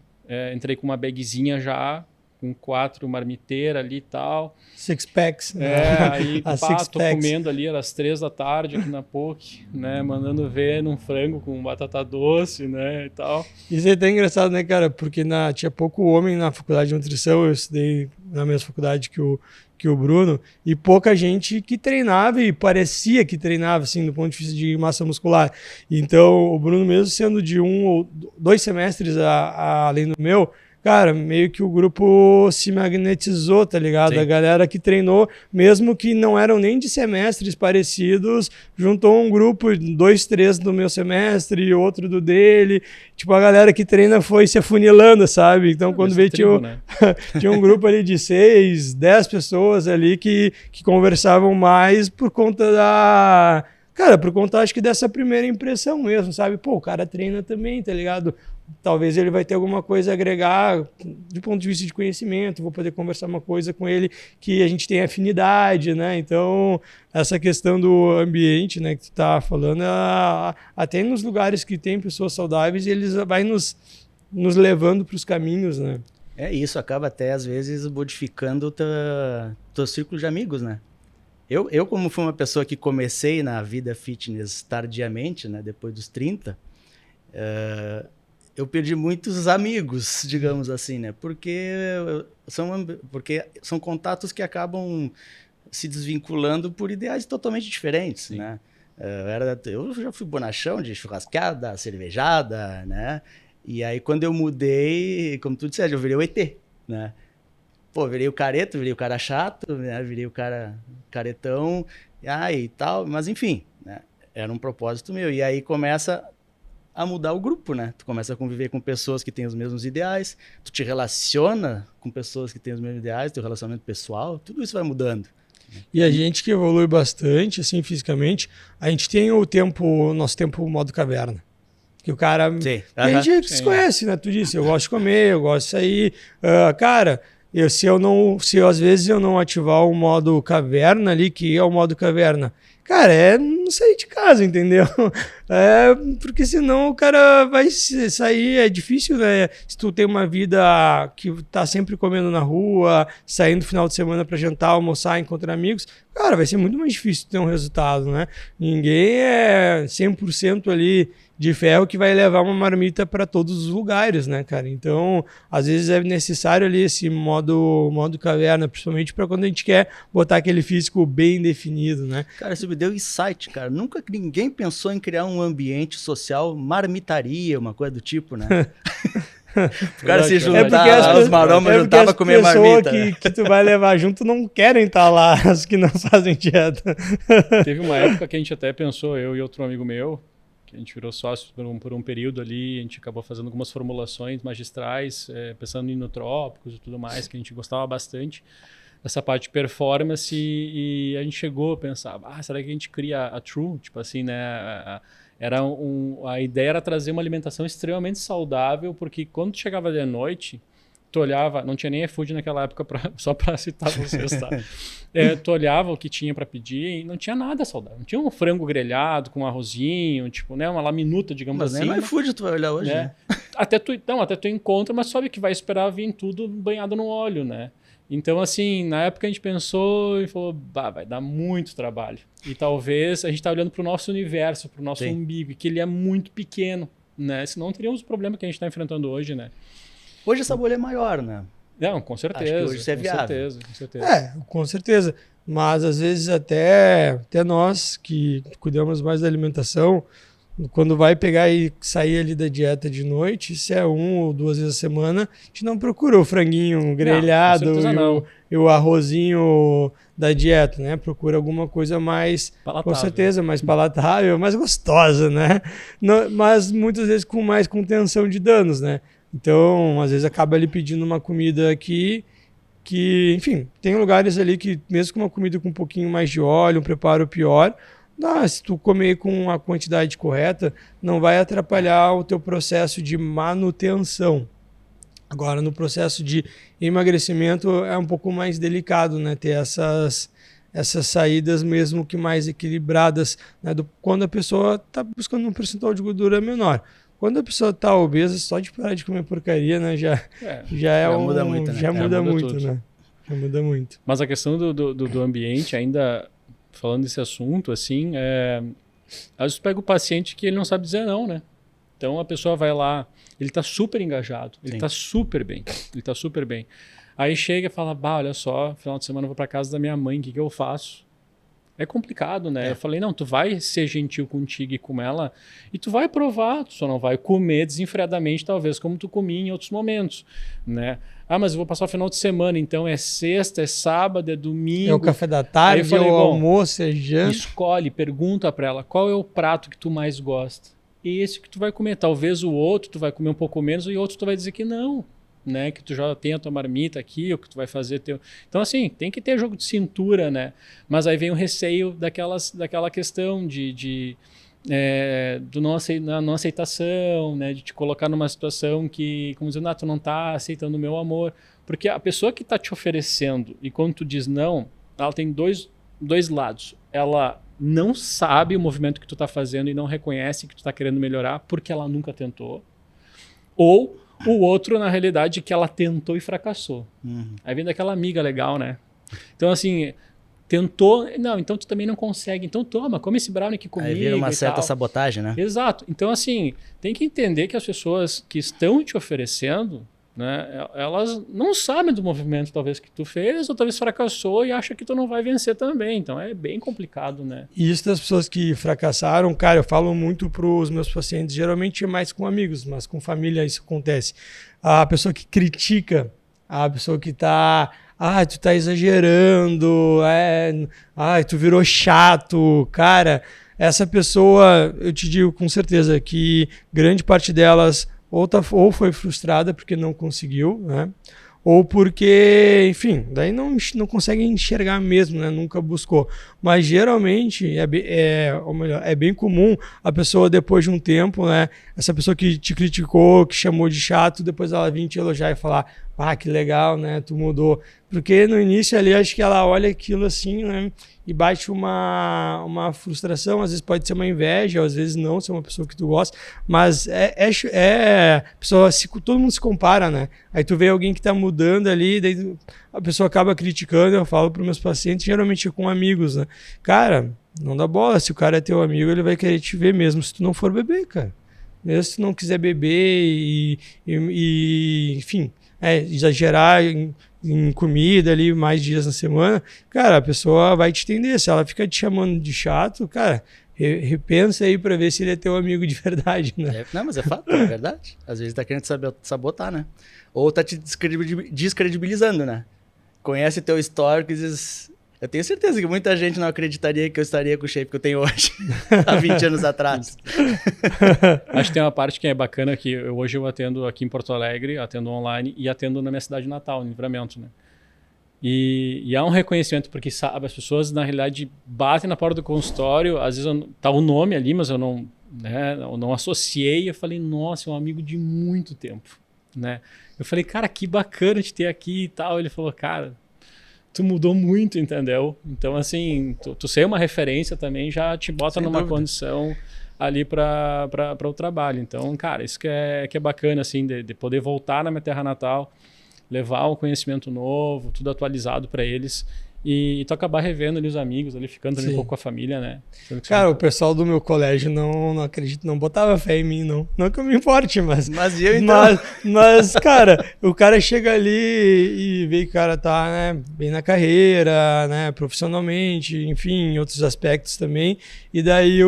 com uma bagzinha já, com 4 marmiteiras ali e tal. Six packs. Aí tô comendo ali, era às 3 da tarde aqui na PUC, né? Mandando ver num frango com batata doce, né? E tal. Isso é até engraçado, né, cara? Porque tinha pouco homem na faculdade de nutrição, eu estudei na mesma faculdade que o Bruno, e pouca gente que treinava e parecia que treinava, assim, do ponto de vista de massa muscular. Então, o Bruno, mesmo sendo de 1 ou 2 semestres além do meu, cara, meio que o grupo se magnetizou, tá ligado? Sim. A galera que treinou, mesmo que não eram nem de semestres parecidos, juntou um grupo, 2, 3 do meu semestre e outro do dele. Tipo, a galera que treina foi se afunilando, sabe? Então, quando veio, tinha um grupo ali de 6, 10 pessoas ali que conversavam mais por conta da... Cara, por conta, acho que dessa primeira impressão mesmo, sabe? Pô, o cara treina também, tá ligado? Talvez ele vai ter alguma coisa a agregar do ponto de vista de conhecimento, vou poder conversar uma coisa com ele que a gente tem afinidade, né? Então, essa questão do ambiente, né, que tu tá falando, até nos lugares que tem pessoas saudáveis, eles vai nos levando para os caminhos, né? Isso acaba até, às vezes, modificando o teu círculo de amigos, né? Eu, como fui uma pessoa que comecei na vida fitness tardiamente, né, depois dos 30, eu perdi muitos amigos, digamos assim, né? Porque são contatos que acabam se desvinculando por ideais totalmente diferentes, Sim. né? Eu já fui bonachão de churrascada, cervejada, né? E aí, quando eu mudei, como tu disseste, eu virei o ET, né? Pô, virei o careto, virei o cara chato, né? Virei o cara caretão, e tal, mas enfim, né? Era um propósito meu. E aí começa a mudar o grupo, né? Tu começa a conviver com pessoas que têm os mesmos ideais, tu te relaciona com pessoas que têm os mesmos ideais, teu relacionamento pessoal, tudo isso vai mudando. E a gente que evolui bastante, assim, fisicamente, a gente tem nosso tempo modo caverna. Que o cara... Sim. A gente se conhece, né? Tu disse, eu gosto de comer, eu gosto de sair. Cara... Se às vezes eu não ativar o modo caverna ali, que é o modo caverna, cara, não sair de casa, entendeu? Porque senão o cara vai sair, é difícil, né? Se tu tem uma vida que tá sempre comendo na rua, saindo no final de semana para jantar, almoçar, encontrar amigos, cara, vai ser muito mais difícil ter um resultado, né? Ninguém é 100% ali de ferro que vai levar uma marmita para todos os lugares, né, cara? Então, às vezes é necessário ali esse modo caverna, principalmente para quando a gente quer botar aquele físico bem definido, né? Cara, isso me deu insight, cara. Nunca ninguém pensou em criar um ambiente social marmitaria, uma coisa do tipo, né? O cara se juntar, os maromas juntavam a comer marmita. Que tu vai levar junto não querem estar lá, as que não fazem dieta. Teve uma época que a gente até pensou, eu e outro amigo meu, que a gente virou sócio por um período ali, a gente acabou fazendo algumas formulações magistrais, pensando em nootrópicos e tudo mais, que a gente gostava bastante dessa parte de performance, e a gente chegou a pensar, será que a gente cria a True? Tipo assim, né? A ideia era trazer uma alimentação extremamente saudável, porque quando chegava de noite, tu olhava, não tinha nem iFood naquela época, só para citar vocês, tá? Tu olhava o que tinha para pedir e não tinha nada saudável. Não tinha um frango grelhado com um arrozinho, tipo, né, uma laminuta, digamos mas assim. Mas nem no iFood tu vai olhar hoje, né? Até tu encontra, mas sabe que vai esperar vir tudo banhado no óleo, né? Então, assim, na época a gente pensou e falou, vai dar muito trabalho. E talvez a gente tá olhando para o nosso universo, para o nosso umbigo, que ele é muito pequeno, né? Senão teríamos o problema que a gente está enfrentando hoje, né? Hoje essa bolha é maior, né? Não, com certeza. Acho que hoje isso é viável. Com certeza. Com certeza. Mas às vezes até nós que cuidamos mais da alimentação, quando vai pegar e sair ali da dieta de noite, se é 1 ou 2 vezes a semana, a gente não procura o franguinho grelhado e o arrozinho da dieta, né? Procura alguma coisa mais, palatável. Com certeza, mais palatável, mais gostosa, né? Não, mas muitas vezes com mais contenção de danos, né? Então, às vezes acaba ali pedindo uma comida aqui que, enfim, tem lugares ali que mesmo com uma comida com um pouquinho mais de óleo, um preparo pior, se tu comer com a quantidade correta, não vai atrapalhar o teu processo de manutenção. Agora, no processo de emagrecimento é um pouco mais delicado, né? Ter essas saídas mesmo que mais equilibradas, né? Quando a pessoa está buscando um percentual de gordura menor. Quando a pessoa está obesa, só de parar de comer porcaria, né? Já muda muito, né? Já muda muito, né? Já muda muito. Mas a questão do ambiente, ainda falando desse assunto, assim, às vezes pega o paciente que ele não sabe dizer não, né? Então a pessoa vai lá, ele está super engajado, ele está super bem, Aí chega e fala, olha só, final de semana eu vou para casa da minha mãe, o que eu faço? É complicado, né? Eu falei, não, tu vai ser gentil contigo e com ela e tu vai provar, tu só não vai comer desenfreadamente, talvez, como tu comia em outros momentos, né? Mas eu vou passar o final de semana, então é sexta, é sábado, é domingo. É o café da tarde, é o almoço, é janta. Escolhe, pergunta para ela, qual é o prato que tu mais gosta? E esse que tu vai comer. Talvez o outro tu vai comer um pouco menos e o outro tu vai dizer que não. Né, que tu já tem a tua marmita aqui, ou que tu vai fazer teu... Então, assim, tem que ter jogo de cintura, né? Mas aí vem o receio daquela questão do não aceitação, né? De te colocar numa situação que, como dizendo, tu não tá aceitando o meu amor. Porque a pessoa que tá te oferecendo, e quando tu diz não, ela tem dois lados. Ela não sabe o movimento que tu tá fazendo e não reconhece que tu tá querendo melhorar porque ela nunca tentou. Ou o outro, na realidade, que ela tentou e fracassou. Aí vem daquela amiga legal, né? Então, assim, tentou... Não, então tu também não consegue. Então toma, come esse brownie aqui comigo. Aí vira uma certa sabotagem, né? Exato. Então, assim, tem que entender que as pessoas que estão te oferecendo, né, elas não sabem do movimento, talvez, que tu fez, ou talvez fracassou e acha que tu não vai vencer também. Então, é bem complicado, né? E isso das pessoas que fracassaram, cara, eu falo muito para os meus pacientes, geralmente é mais com amigos, mas com família isso acontece. A pessoa que critica, a pessoa que tá... tu tá exagerando, tu virou chato, cara. Essa pessoa, eu te digo com certeza que grande parte delas ou foi frustrada porque não conseguiu, né? Ou porque, enfim, daí não consegue enxergar mesmo, né? Nunca buscou. Mas geralmente é bem comum a pessoa, depois de um tempo, né? Essa pessoa que te criticou, que chamou de chato, depois ela vir te elogiar e falar, que legal, né? Tu mudou. Porque no início ali, acho que ela olha aquilo assim, né? E bate uma frustração, às vezes pode ser uma inveja, às vezes não, ser uma pessoa que tu gosta, mas pessoa, todo mundo se compara, né? Aí tu vê alguém que tá mudando ali, daí a pessoa acaba criticando, eu falo para meus pacientes, geralmente com amigos, né? Cara, não dá bola, se o cara é teu amigo, ele vai querer te ver mesmo se tu não for beber, cara. Mesmo se tu não quiser beber e enfim, exagerar em comida ali mais dias na semana, cara, a pessoa vai te entender. Se ela fica te chamando de chato, cara, repensa aí pra ver se ele é teu amigo de verdade, né? Não, mas é fato, é verdade. Às vezes tá querendo sabotar, né? Ou tá te descredibilizando, né? Conhece teu histórico e diz... Eu tenho certeza que muita gente não acreditaria que eu estaria com o shape que eu tenho hoje, há 20 anos atrás. Acho que tem uma parte que é bacana, que hoje eu atendo aqui em Porto Alegre, atendo online e atendo na minha cidade natal, em Livramento, né? E há um reconhecimento, porque sabe, as pessoas na realidade batem na porta do consultório, às vezes tá o nome ali, mas eu não associei, eu falei, nossa, é um amigo de muito tempo. né? Eu falei, cara, que bacana te ter aqui e tal. Ele falou, cara, tu mudou muito, entendeu? Então, assim, tu ser uma referência também já te bota numa condição ali para o trabalho. Então, cara, isso que é bacana, assim, de poder voltar na minha terra natal, levar um conhecimento novo, tudo atualizado para eles. E tu acabar revendo ali os amigos, ali ficando ali um pouco com a família, né? Cara, o pessoal do meu colégio não acredito, não botava fé em mim, não. Não que eu me importe, mas eu então. Mas, cara, o cara chega ali e vê que o cara tá, né, bem na carreira, né, profissionalmente, enfim, em outros aspectos também. E daí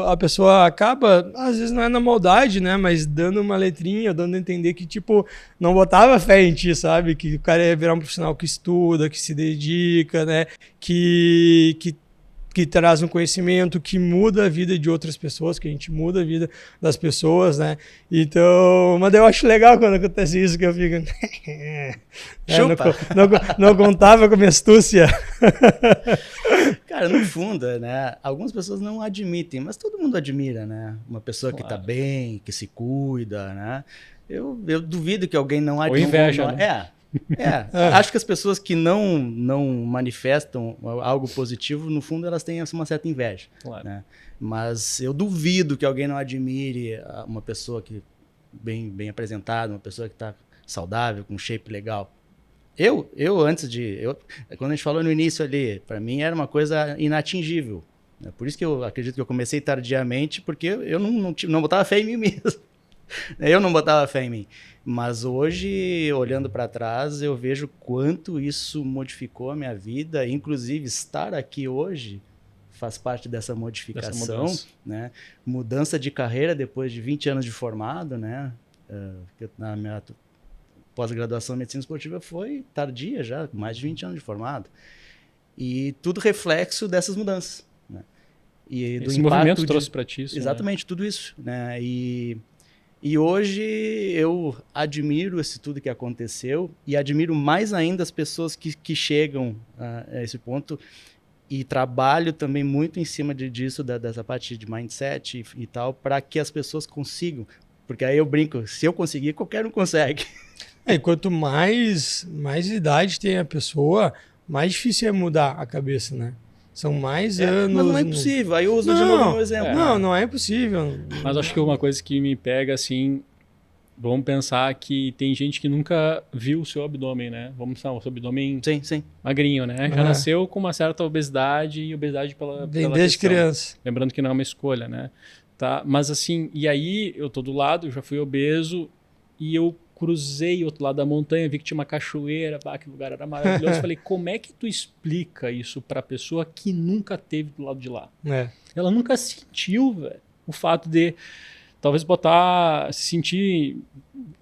a pessoa acaba, às vezes não é na maldade, né, mas dando uma letrinha, dando a entender que, tipo, não botava fé em ti, sabe? Que o cara ia virar um profissional que estuda, que se dedica, né? Que traz um conhecimento que muda a vida de outras pessoas, que a gente muda a vida das pessoas, né? Então, mas eu acho legal quando acontece isso, que eu fico... Chupa! Não contava com a minha astúcia. Cara, no fundo, né? Algumas pessoas não admitem, mas todo mundo admira, né? Uma pessoa que tá bem, que se cuida, né? Eu duvido que alguém não admire. Ou inveja, né? Acho que as pessoas que não manifestam algo positivo, no fundo, elas têm uma certa inveja. Claro. Né? Mas eu duvido que alguém não admire uma pessoa que bem apresentada, uma pessoa que está saudável, com um shape legal. Quando a gente falou no início ali, para mim era uma coisa inatingível. Né? Por isso que eu acredito que eu comecei tardiamente, porque eu não botava fé em mim mesmo. Eu não botava fé em mim. Mas hoje, olhando para trás, eu vejo quanto isso modificou a minha vida. Inclusive, estar aqui hoje faz parte dessa modificação. Né? Mudança de carreira depois de 20 anos de formado. Né? Na minha pós-graduação em medicina esportiva foi tardia já, mais de 20 anos de formado. E tudo reflexo dessas mudanças. Né? E do esse movimento trouxe para ti isso. Exatamente, né? Tudo isso. Né? E hoje eu admiro tudo que aconteceu e admiro mais ainda as pessoas que chegam a esse ponto e trabalho também muito em cima disso, dessa parte de mindset e tal, para que as pessoas consigam. Porque aí eu brinco, se eu conseguir, qualquer um consegue. E quanto mais idade tem a pessoa, mais difícil é mudar a cabeça, né? São mais anos... Mas não é impossível. Aí eu uso de novo o meu exemplo. Não é impossível. Mas acho que uma coisa que me pega, assim... Vamos pensar que tem gente que nunca viu o seu abdômen, né? Vamos pensar, o seu abdômen sim. magrinho, né? Já nasceu com uma certa obesidade e obesidade pela desde criança. Lembrando que não é uma escolha, né? Tá? Mas assim, e aí eu tô do lado, eu já fui obeso e eu cruzei o outro lado da montanha, vi que tinha uma cachoeira, que lugar era maravilhoso. Falei, como é que tu explica isso pra pessoa que nunca teve do lado de lá? Ela nunca sentiu, velho, o fato de talvez se sentir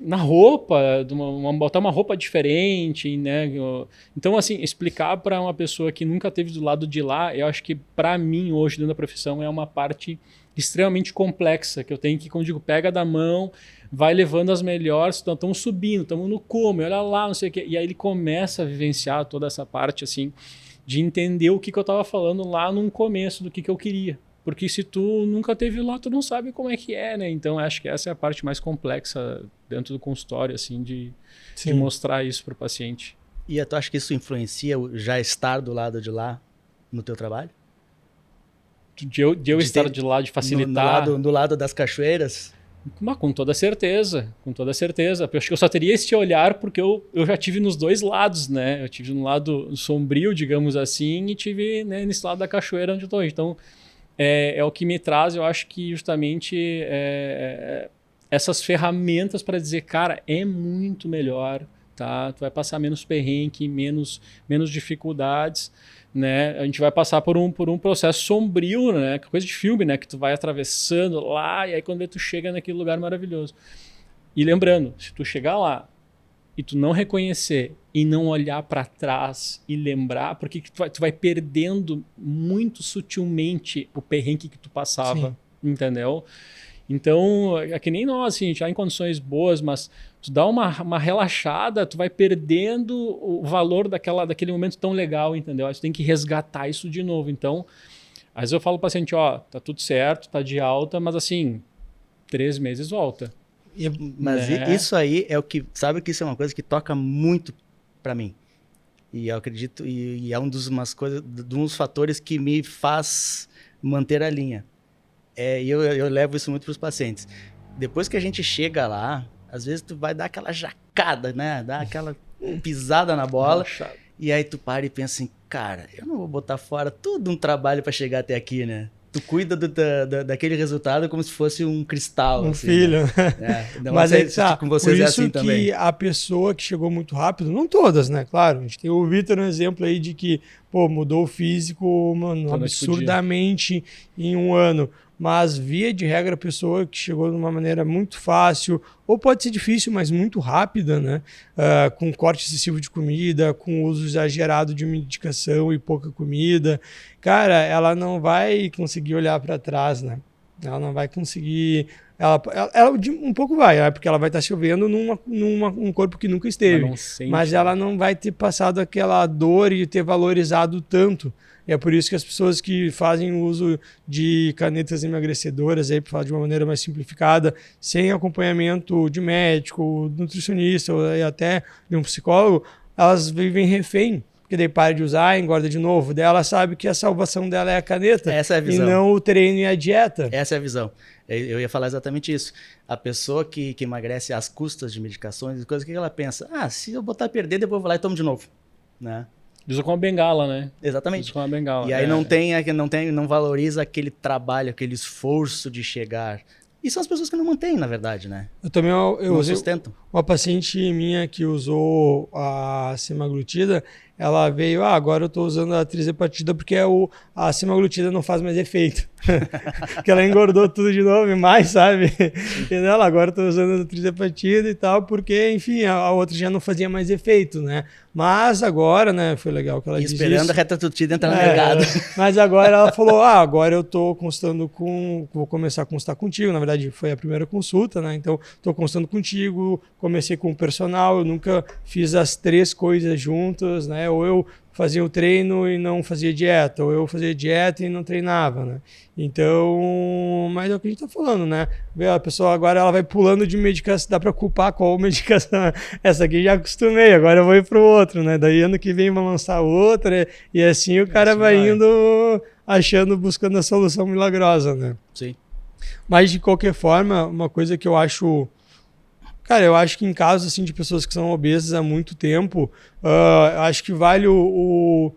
na roupa, botar uma roupa diferente, né? Então, assim, explicar para uma pessoa que nunca teve do lado de lá, eu acho que para mim hoje dentro da profissão é uma parte extremamente complexa, que eu tenho que, como eu digo, pega da mão, vai levando as melhores, estamos subindo, estamos no cume, olha lá, não sei o quê. E aí ele começa a vivenciar toda essa parte, assim, de entender o que eu estava falando lá no começo do que eu queria. Porque se tu nunca teve lá, tu não sabe como é que é, né? Então, acho que essa é a parte mais complexa dentro do consultório, assim, de mostrar isso para o paciente. E tu acha que isso influencia já estar do lado de lá no teu trabalho? De eu estar de lá, de facilitar... Do lado das cachoeiras? Mas com toda certeza, com toda certeza. Eu acho que eu só teria esse olhar porque eu já tive nos dois lados, né? Eu tive no lado sombrio, digamos assim, e tive, né, nesse lado da cachoeira onde eu estou. Então, é o que me traz, eu acho que justamente essas ferramentas para dizer, cara, é muito melhor, tá? Tu vai passar menos perrengue, menos dificuldades, né? A gente vai passar por um processo sombrio, né? Coisa de filme, né? Que tu vai atravessando lá e aí quando tu chega naquele lugar maravilhoso. E lembrando, se tu chegar lá e tu não reconhecer e não olhar para trás e lembrar, porque tu vai perdendo muito sutilmente o perrengue que tu passava, entendeu? Então, é que nem nós, assim, a gente tá em condições boas, mas tu dá uma relaxada, tu vai perdendo o valor daquele momento tão legal, entendeu? Aí tu tem que resgatar isso de novo. Então, às vezes eu falo pro paciente, ó, tá tudo certo, tá de alta, mas assim, 3 meses volta. Mas isso aí é o que... Sabe que isso é uma coisa que toca muito pra mim. E eu acredito... E é um dos fatores que me faz manter a linha. E eu levo isso muito pros pacientes. Depois que a gente chega lá, às vezes tu vai dar aquela jacada, né? Dar aquela pisada na bola. E aí tu para e pensa assim, cara, eu não vou botar fora todo um trabalho pra chegar até aqui, né? Tu cuida daquele resultado como se fosse um cristal. Um assim, filho. Né? Mas é com vocês por é isso assim que também. a pessoa que chegou muito rápido, não todas, né? Claro, a gente tem o Vitor um exemplo aí de que, pô, mudou o físico, mano, absurdamente em um ano. Mas, via de regra, a pessoa que chegou de uma maneira muito fácil, ou pode ser difícil, mas muito rápida, né? Com corte excessivo de comida, com uso exagerado de medicação e pouca comida, cara, ela não vai conseguir olhar para trás, né? Ela não vai conseguir... Ela um pouco vai, porque ela vai estar se vendo num corpo que nunca esteve. Mas ela não vai ter passado aquela dor e ter valorizado tanto. E é por isso que as pessoas que fazem uso de canetas emagrecedoras, aí, para falar de uma maneira mais simplificada, sem acompanhamento de médico, nutricionista ou até de um psicólogo, elas vivem refém. Porque daí para de usar, engorda de novo. Daí ela sabe que a salvação dela é a caneta. Essa é a visão. E não o treino e a dieta. Essa é a visão. Eu ia falar exatamente isso. A pessoa que emagrece às custas de medicações, coisas, o que ela pensa? Se eu botar a perder, depois eu vou lá e tomo de novo. Né? Usa com uma bengala, né? Exatamente. Usa com uma bengala. E aí não valoriza aquele trabalho, aquele esforço de chegar. E são as pessoas que não mantêm, na verdade, né? Eu usei sustentam. Uma paciente minha que usou a semaglutida, ela veio, agora eu estou usando a trizepatida porque a semaglutida não faz mais efeito. Que ela engordou tudo de novo e mais, sabe? Entendeu? Agora eu estou usando a trizepatida e tal, porque, enfim, a outra já não fazia mais efeito, né? Mas agora, né, foi legal que ela disse esperando isso. a retatrutida entrar no mercado. Mas agora ela falou, agora eu estou consultando vou começar a consultar contigo. Na verdade, foi a primeira consulta, né? Então, estou consultando contigo, comecei com o personal, eu nunca fiz as 3 coisas juntas, né? Ou eu fazia o treino e não fazia dieta, ou eu fazia dieta e não treinava, né? Então, mas é o que a gente tá falando, né? A pessoa agora ela vai pulando de medicação, dá para culpar qual medicação. Essa aqui já acostumei, agora eu vou ir pro outro, né? Daí ano que vem vai lançar outra e assim o cara vai indo buscando a solução milagrosa, né? Sim. Mas de qualquer forma, uma coisa que eu acho... Cara, eu acho que em casos assim, de pessoas que são obesas há muito tempo, eu acho que vale o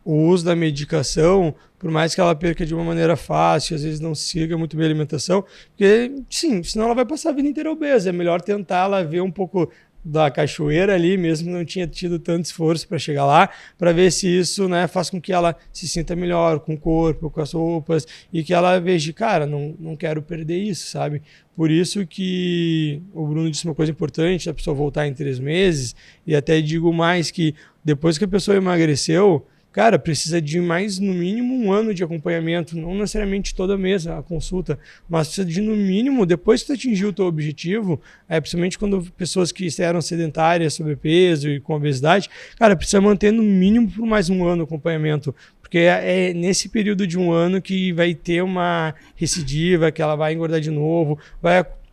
uso da medicação, por mais que ela perca de uma maneira fácil, às vezes não siga muito bem a alimentação, porque, sim, senão ela vai passar a vida inteira obesa. É melhor tentar ela ver um pouco da cachoeira ali, mesmo que não tinha tido tanto esforço para chegar lá, para ver se isso, né, faz com que ela se sinta melhor com o corpo, com as roupas, e que ela veja, cara, não quero perder isso, sabe? Por isso que o Bruno disse uma coisa importante, a pessoa voltar em 3 meses, e até digo mais que depois que a pessoa emagreceu, cara, precisa de mais, no mínimo, 1 ano de acompanhamento, não necessariamente toda mês a consulta, mas precisa de, no mínimo, depois que tu atingiu o teu objetivo, principalmente quando pessoas que eram sedentárias, sobrepeso e com obesidade, cara, precisa manter no mínimo por mais 1 ano o acompanhamento, porque é nesse período de 1 ano que vai ter uma recidiva, que ela vai engordar de novo,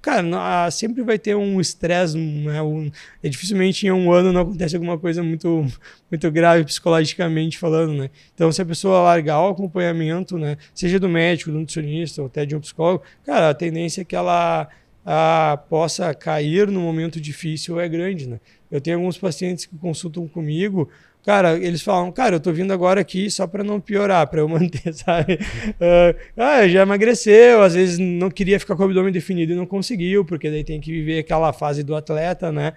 cara, sempre vai ter um estresse, né? Dificilmente em 1 ano não acontece alguma coisa muito, muito grave psicologicamente falando, né? Então, se a pessoa largar o acompanhamento, né, seja do médico, do nutricionista ou até de um psicólogo, cara, a tendência é que ela possa cair no momento difícil é grande, né? Eu tenho alguns pacientes que consultam comigo, cara, eles falam, cara, eu tô vindo agora aqui só para não piorar, para eu manter, sabe? Já emagreceu, às vezes não queria ficar com o abdômen definido e não conseguiu, porque daí tem que viver aquela fase do atleta, né?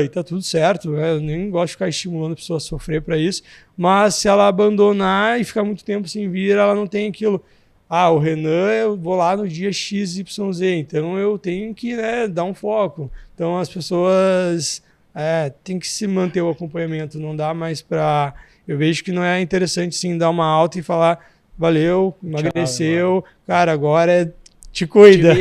E tá tudo certo, né? Eu nem gosto de ficar estimulando a pessoa a sofrer para isso, mas se ela abandonar e ficar muito tempo sem vir, ela não tem aquilo. O Renan, eu vou lá no dia XYZ, então eu tenho que, né, dar um foco. Então as pessoas... tem que se manter o acompanhamento, não dá mais para... Eu vejo que não é interessante sim dar uma alta e falar, valeu, emagreceu, cara, agora te cuida.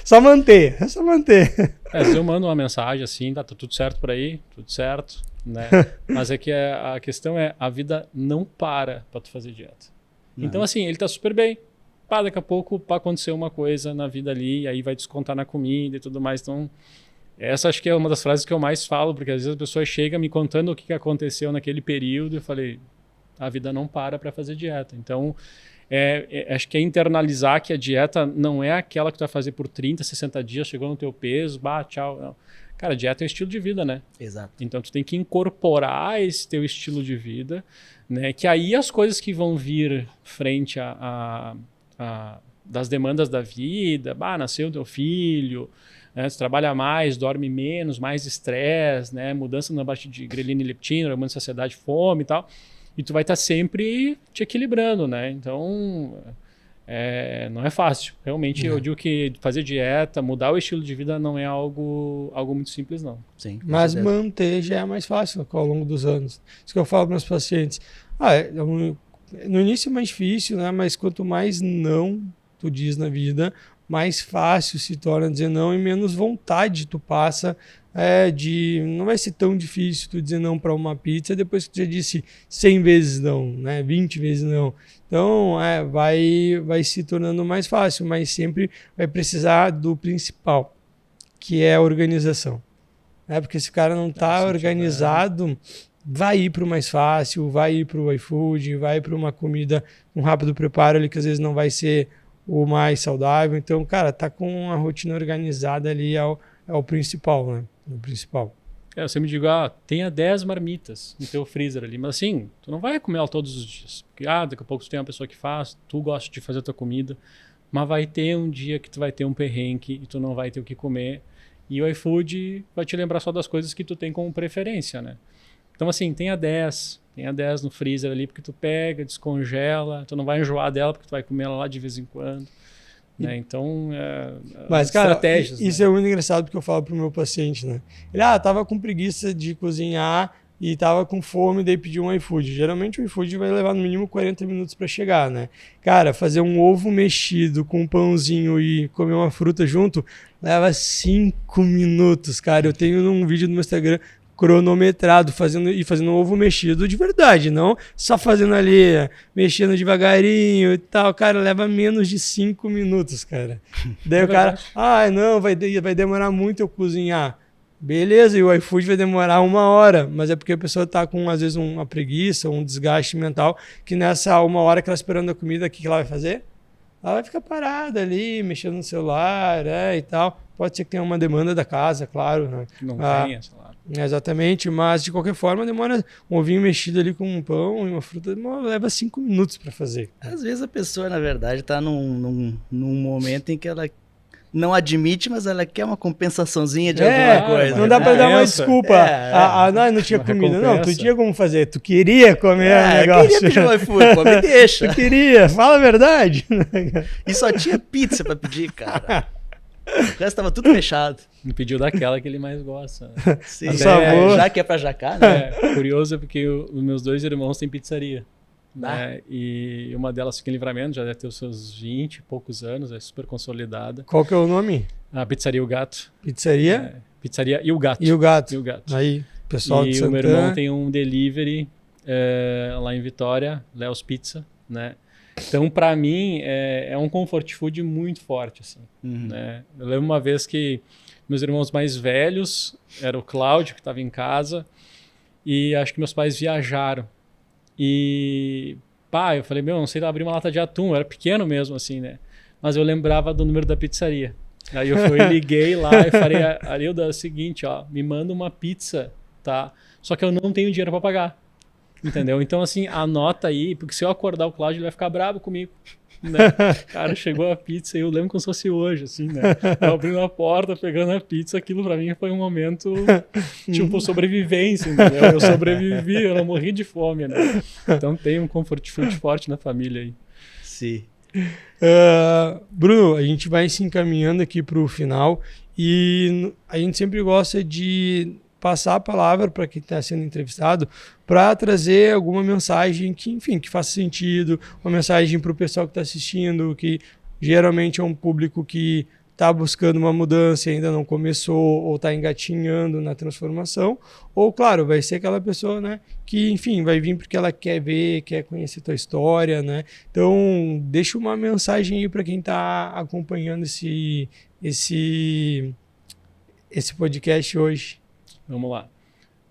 Só manter, é só manter. Se eu mando uma mensagem assim, tá tudo certo por aí, tudo certo, né? Mas é que a questão é, a vida não para tu fazer dieta. Não. Então assim, ele tá super bem, daqui a pouco acontecer uma coisa na vida ali, e aí vai descontar na comida e tudo mais. Então, essa acho que é uma das frases que eu mais falo, porque às vezes a pessoa chega me contando o que aconteceu naquele período e eu falei, a vida não para fazer dieta. Então, acho que é internalizar que a dieta não é aquela que tu vai fazer por 30, 60 dias, chegou no teu peso, tchau. Não. Cara, a dieta é um estilo de vida, né? Exato. Então, tu tem que incorporar esse teu estilo de vida, né? Que aí as coisas que vão vir frente das demandas da vida, nasceu teu filho, né? Tu trabalha mais, dorme menos, mais estresse, né? Mudança na baixa de grelina e leptina, aumento de saciedade, fome e tal. E tu vai estar sempre te equilibrando, né? Então, não é fácil. Realmente, eu digo que fazer dieta, mudar o estilo de vida não é algo muito simples, não. Sim, mas manter já é mais fácil ao longo dos anos. Isso que eu falo para meus pacientes. No início é mais difícil, né? Mas quanto mais não tu diz na vida, mais fácil se torna dizer não e menos vontade tu passa não vai ser tão difícil tu dizer não para uma pizza depois que tu já disse 100 vezes não, né? 20 vezes não. Então, vai se tornando mais fácil, mas sempre vai precisar do principal, que é a organização. Porque se o cara não está organizado, vai ir para o mais fácil, vai ir para o iFood, vai para uma comida, um rápido preparo ali que às vezes não vai ser o mais saudável. Então, cara, tá com a rotina organizada ali é o principal, né? O principal. Eu sempre digo, tenha 10 marmitas no teu freezer ali, mas assim, tu não vai comer ela todos os dias. Porque, daqui a pouco tu tem uma pessoa que faz, tu gosta de fazer a tua comida, mas vai ter um dia que tu vai ter um perrengue e tu não vai ter o que comer. E o iFood vai te lembrar só das coisas que tu tem como preferência, né? Então, assim, tenha 10 no freezer ali, porque tu pega, descongela, tu não vai enjoar dela, porque tu vai comer ela lá de vez em quando. Né? Então, mas, cara, estratégias. Isso é muito engraçado porque eu falo pro meu paciente, né? Ele, tava com preguiça de cozinhar e tava com fome, daí pediu um iFood. Geralmente o iFood vai levar no mínimo 40 minutos para chegar, né? Cara, fazer um ovo mexido com um pãozinho e comer uma fruta junto leva 5 minutos, cara. Eu tenho um vídeo no meu Instagram cronometrado, fazendo ovo mexido de verdade, não só fazendo ali, mexendo devagarinho e tal, cara, leva menos de 5 minutos, cara. Daí o cara, não, vai demorar muito eu cozinhar. Beleza, e o iFood vai demorar 1 hora, mas é porque a pessoa tá com, às vezes, uma preguiça, um desgaste mental, que nessa 1 hora que ela esperando a comida, o que ela vai fazer? Ela vai ficar parada ali, mexendo no celular, e tal. Pode ser que tenha uma demanda da casa, claro, né? Não tenha, sei lá. Exatamente, mas de qualquer forma demora um ovinho mexido ali com um pão e uma fruta, leva 5 minutos para fazer. Às vezes a pessoa, na verdade, tá num momento em que ela não admite, mas ela quer uma compensaçãozinha de alguma coisa. Não dá para dar uma desculpa. Não tinha comida. Não, tu tinha como fazer. Tu queria comer o negócio. Eu queria pedir um iFood, me deixa. Tu queria, fala a verdade. E só tinha pizza para pedir, cara. O resto tava tudo fechado. Me pediu daquela que ele mais gosta. Sim. Já que é pra jacar, né? Curioso é porque os meus 2 irmãos têm pizzaria. Né? E uma delas fica em Livramento, já deve ter os seus 20 e poucos anos, é super consolidada. Qual que é o nome? A Pizzaria O Gato. Pizzaria? Pizzaria E o Gato. E o Gato. E o Gato. Aí, pessoal de Santana. E o meu irmão tem um delivery lá em Vitória, Léo's Pizza, né? Então, para mim, é um comfort food muito forte, assim, né? Eu lembro uma vez que meus irmãos mais velhos, era o Cláudio, que estava em casa, e acho que meus pais viajaram. E, eu falei, não sei lá, abrir uma lata de atum, eu era pequeno mesmo, assim, né? Mas eu lembrava do número da pizzaria. Aí eu fui, liguei lá e falei, Arilda, é o seguinte, me manda uma pizza, tá? Só que eu não tenho dinheiro para pagar. Entendeu? Então, assim, anota aí, porque se eu acordar o Cláudio, ele vai ficar bravo comigo. Né? Cara, chegou a pizza e eu lembro como se fosse hoje, assim, né? Eu abrindo a porta, pegando a pizza, aquilo pra mim foi um momento, tipo, sobrevivência, entendeu? Eu sobrevivi, eu não morri de fome, né? Então tem um comfort food forte na família aí. Sim. Bruno, a gente vai se encaminhando aqui pro final e a gente sempre gosta de passar a palavra para quem está sendo entrevistado para trazer alguma mensagem que, enfim, que faça sentido, uma mensagem para o pessoal que está assistindo, que geralmente é um público que está buscando uma mudança e ainda não começou ou está engatinhando na transformação, ou, claro, vai ser aquela pessoa, né, que, enfim, vai vir porque ela quer ver, quer conhecer tua história, né? Então, deixa uma mensagem aí para quem está acompanhando esse podcast hoje. Vamos lá.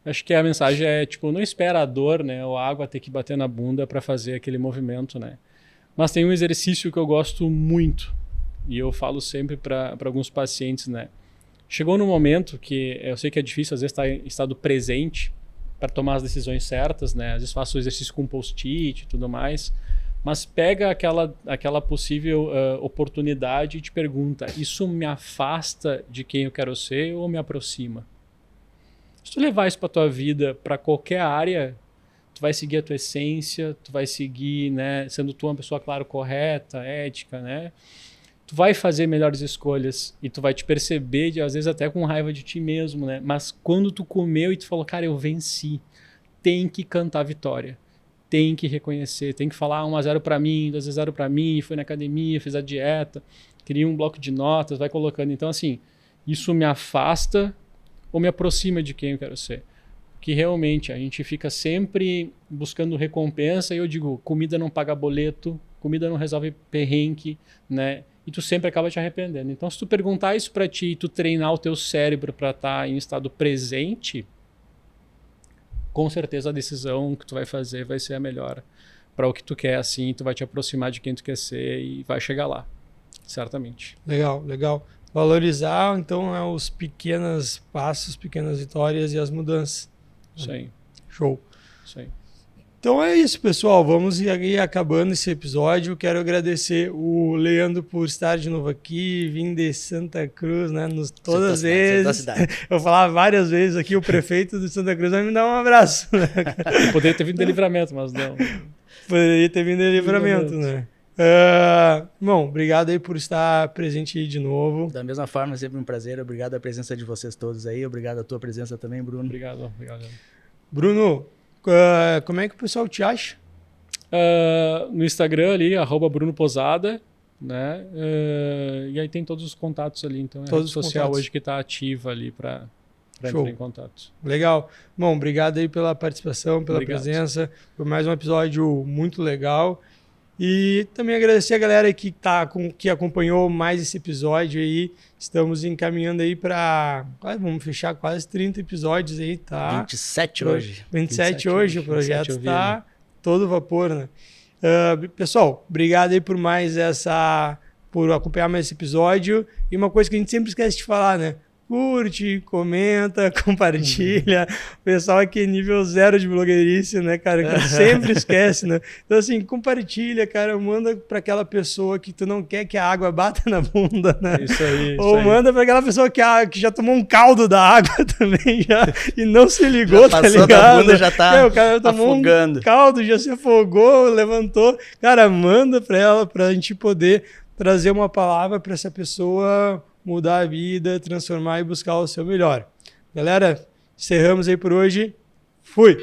Acho que a mensagem é, tipo, não espera a dor, né, ou a água ter que bater na bunda para fazer aquele movimento, né? Mas tem um exercício que eu gosto muito, e eu falo sempre para alguns pacientes, né? Chegou no momento que eu sei que é difícil, às vezes, estar em estado presente para tomar as decisões certas, né? Às vezes faço o exercício com post-it e tudo mais, mas pega aquela possível oportunidade e te pergunta, isso me afasta de quem eu quero ser ou me aproxima? Se tu levar isso para tua vida, para qualquer área, tu vai seguir a tua essência, tu vai seguir, né, sendo tu uma pessoa, claro, correta, ética, né? Tu vai fazer melhores escolhas e tu vai te perceber, às vezes até com raiva de ti mesmo, né? Mas quando tu comeu e tu falou, cara, eu venci, tem que cantar a vitória, tem que reconhecer, tem que falar 1-0 para mim, 2-0 para mim, fui na academia, fiz a dieta, queria um bloco de notas, vai colocando. Então, assim, isso me afasta ou me aproxima de quem eu quero ser? Que realmente a gente fica sempre buscando recompensa e eu digo, comida não paga boleto, comida não resolve perrengue, né? E tu sempre acaba te arrependendo. Então, se tu perguntar isso para ti e tu treinar o teu cérebro para estar em estado presente, com certeza a decisão que tu vai fazer vai ser a melhor para o que tu quer, assim, tu vai te aproximar de quem tu quer ser e vai chegar lá, certamente. Legal, legal. Valorizar, então, os pequenos passos, pequenas vitórias e as mudanças. Isso aí. Show. Isso aí. Então é isso, pessoal. Vamos ir acabando esse episódio. Quero agradecer o Leandro por estar de novo aqui, vindo de Santa Cruz, né? Todas as vezes. Eu falava várias vezes aqui, o prefeito de Santa Cruz vai me dar um abraço. Né? Poderia ter vindo de Livramento, mas não. Poderia ter vindo de Livramento, né? Bom, obrigado aí por estar presente aí de novo. Da mesma forma, sempre um prazer. Obrigado à presença de vocês todos aí. Obrigado à tua presença também, Bruno. Obrigado. Bruno, como é que o pessoal te acha? No Instagram ali, @BrunoPosada, né? E aí tem todos os contatos ali. Então é a rede social hoje que está ativa ali para entrar em contato. Legal. Bom, obrigado aí pela participação, pela presença. Foi mais um episódio muito legal. E também agradecer a galera que acompanhou mais esse episódio aí. Estamos encaminhando aí para... Vamos fechar quase 30 episódios aí, tá? 27 hoje. 27 hoje, o projeto está todo vapor, né? Pessoal, obrigado aí por acompanhar mais esse episódio. E uma coisa que a gente sempre esquece de falar, né? Curte, comenta, compartilha. O pessoal aqui é nível 0 de blogueirice, né, cara? Que sempre esquece, né? Então, assim, compartilha, cara. Manda para aquela pessoa que tu não quer que a água bata na bunda, né? Isso aí. Ou manda para aquela pessoa que já tomou um caldo da água também e não se ligou, já passou, tá ligado? Da bunda, já tá o cara tomou afogando. Um caldo, já se afogou, levantou. Cara, manda para ela pra gente poder trazer uma palavra para essa pessoa mudar a vida, transformar e buscar o seu melhor. Galera, encerramos aí por hoje. Fui!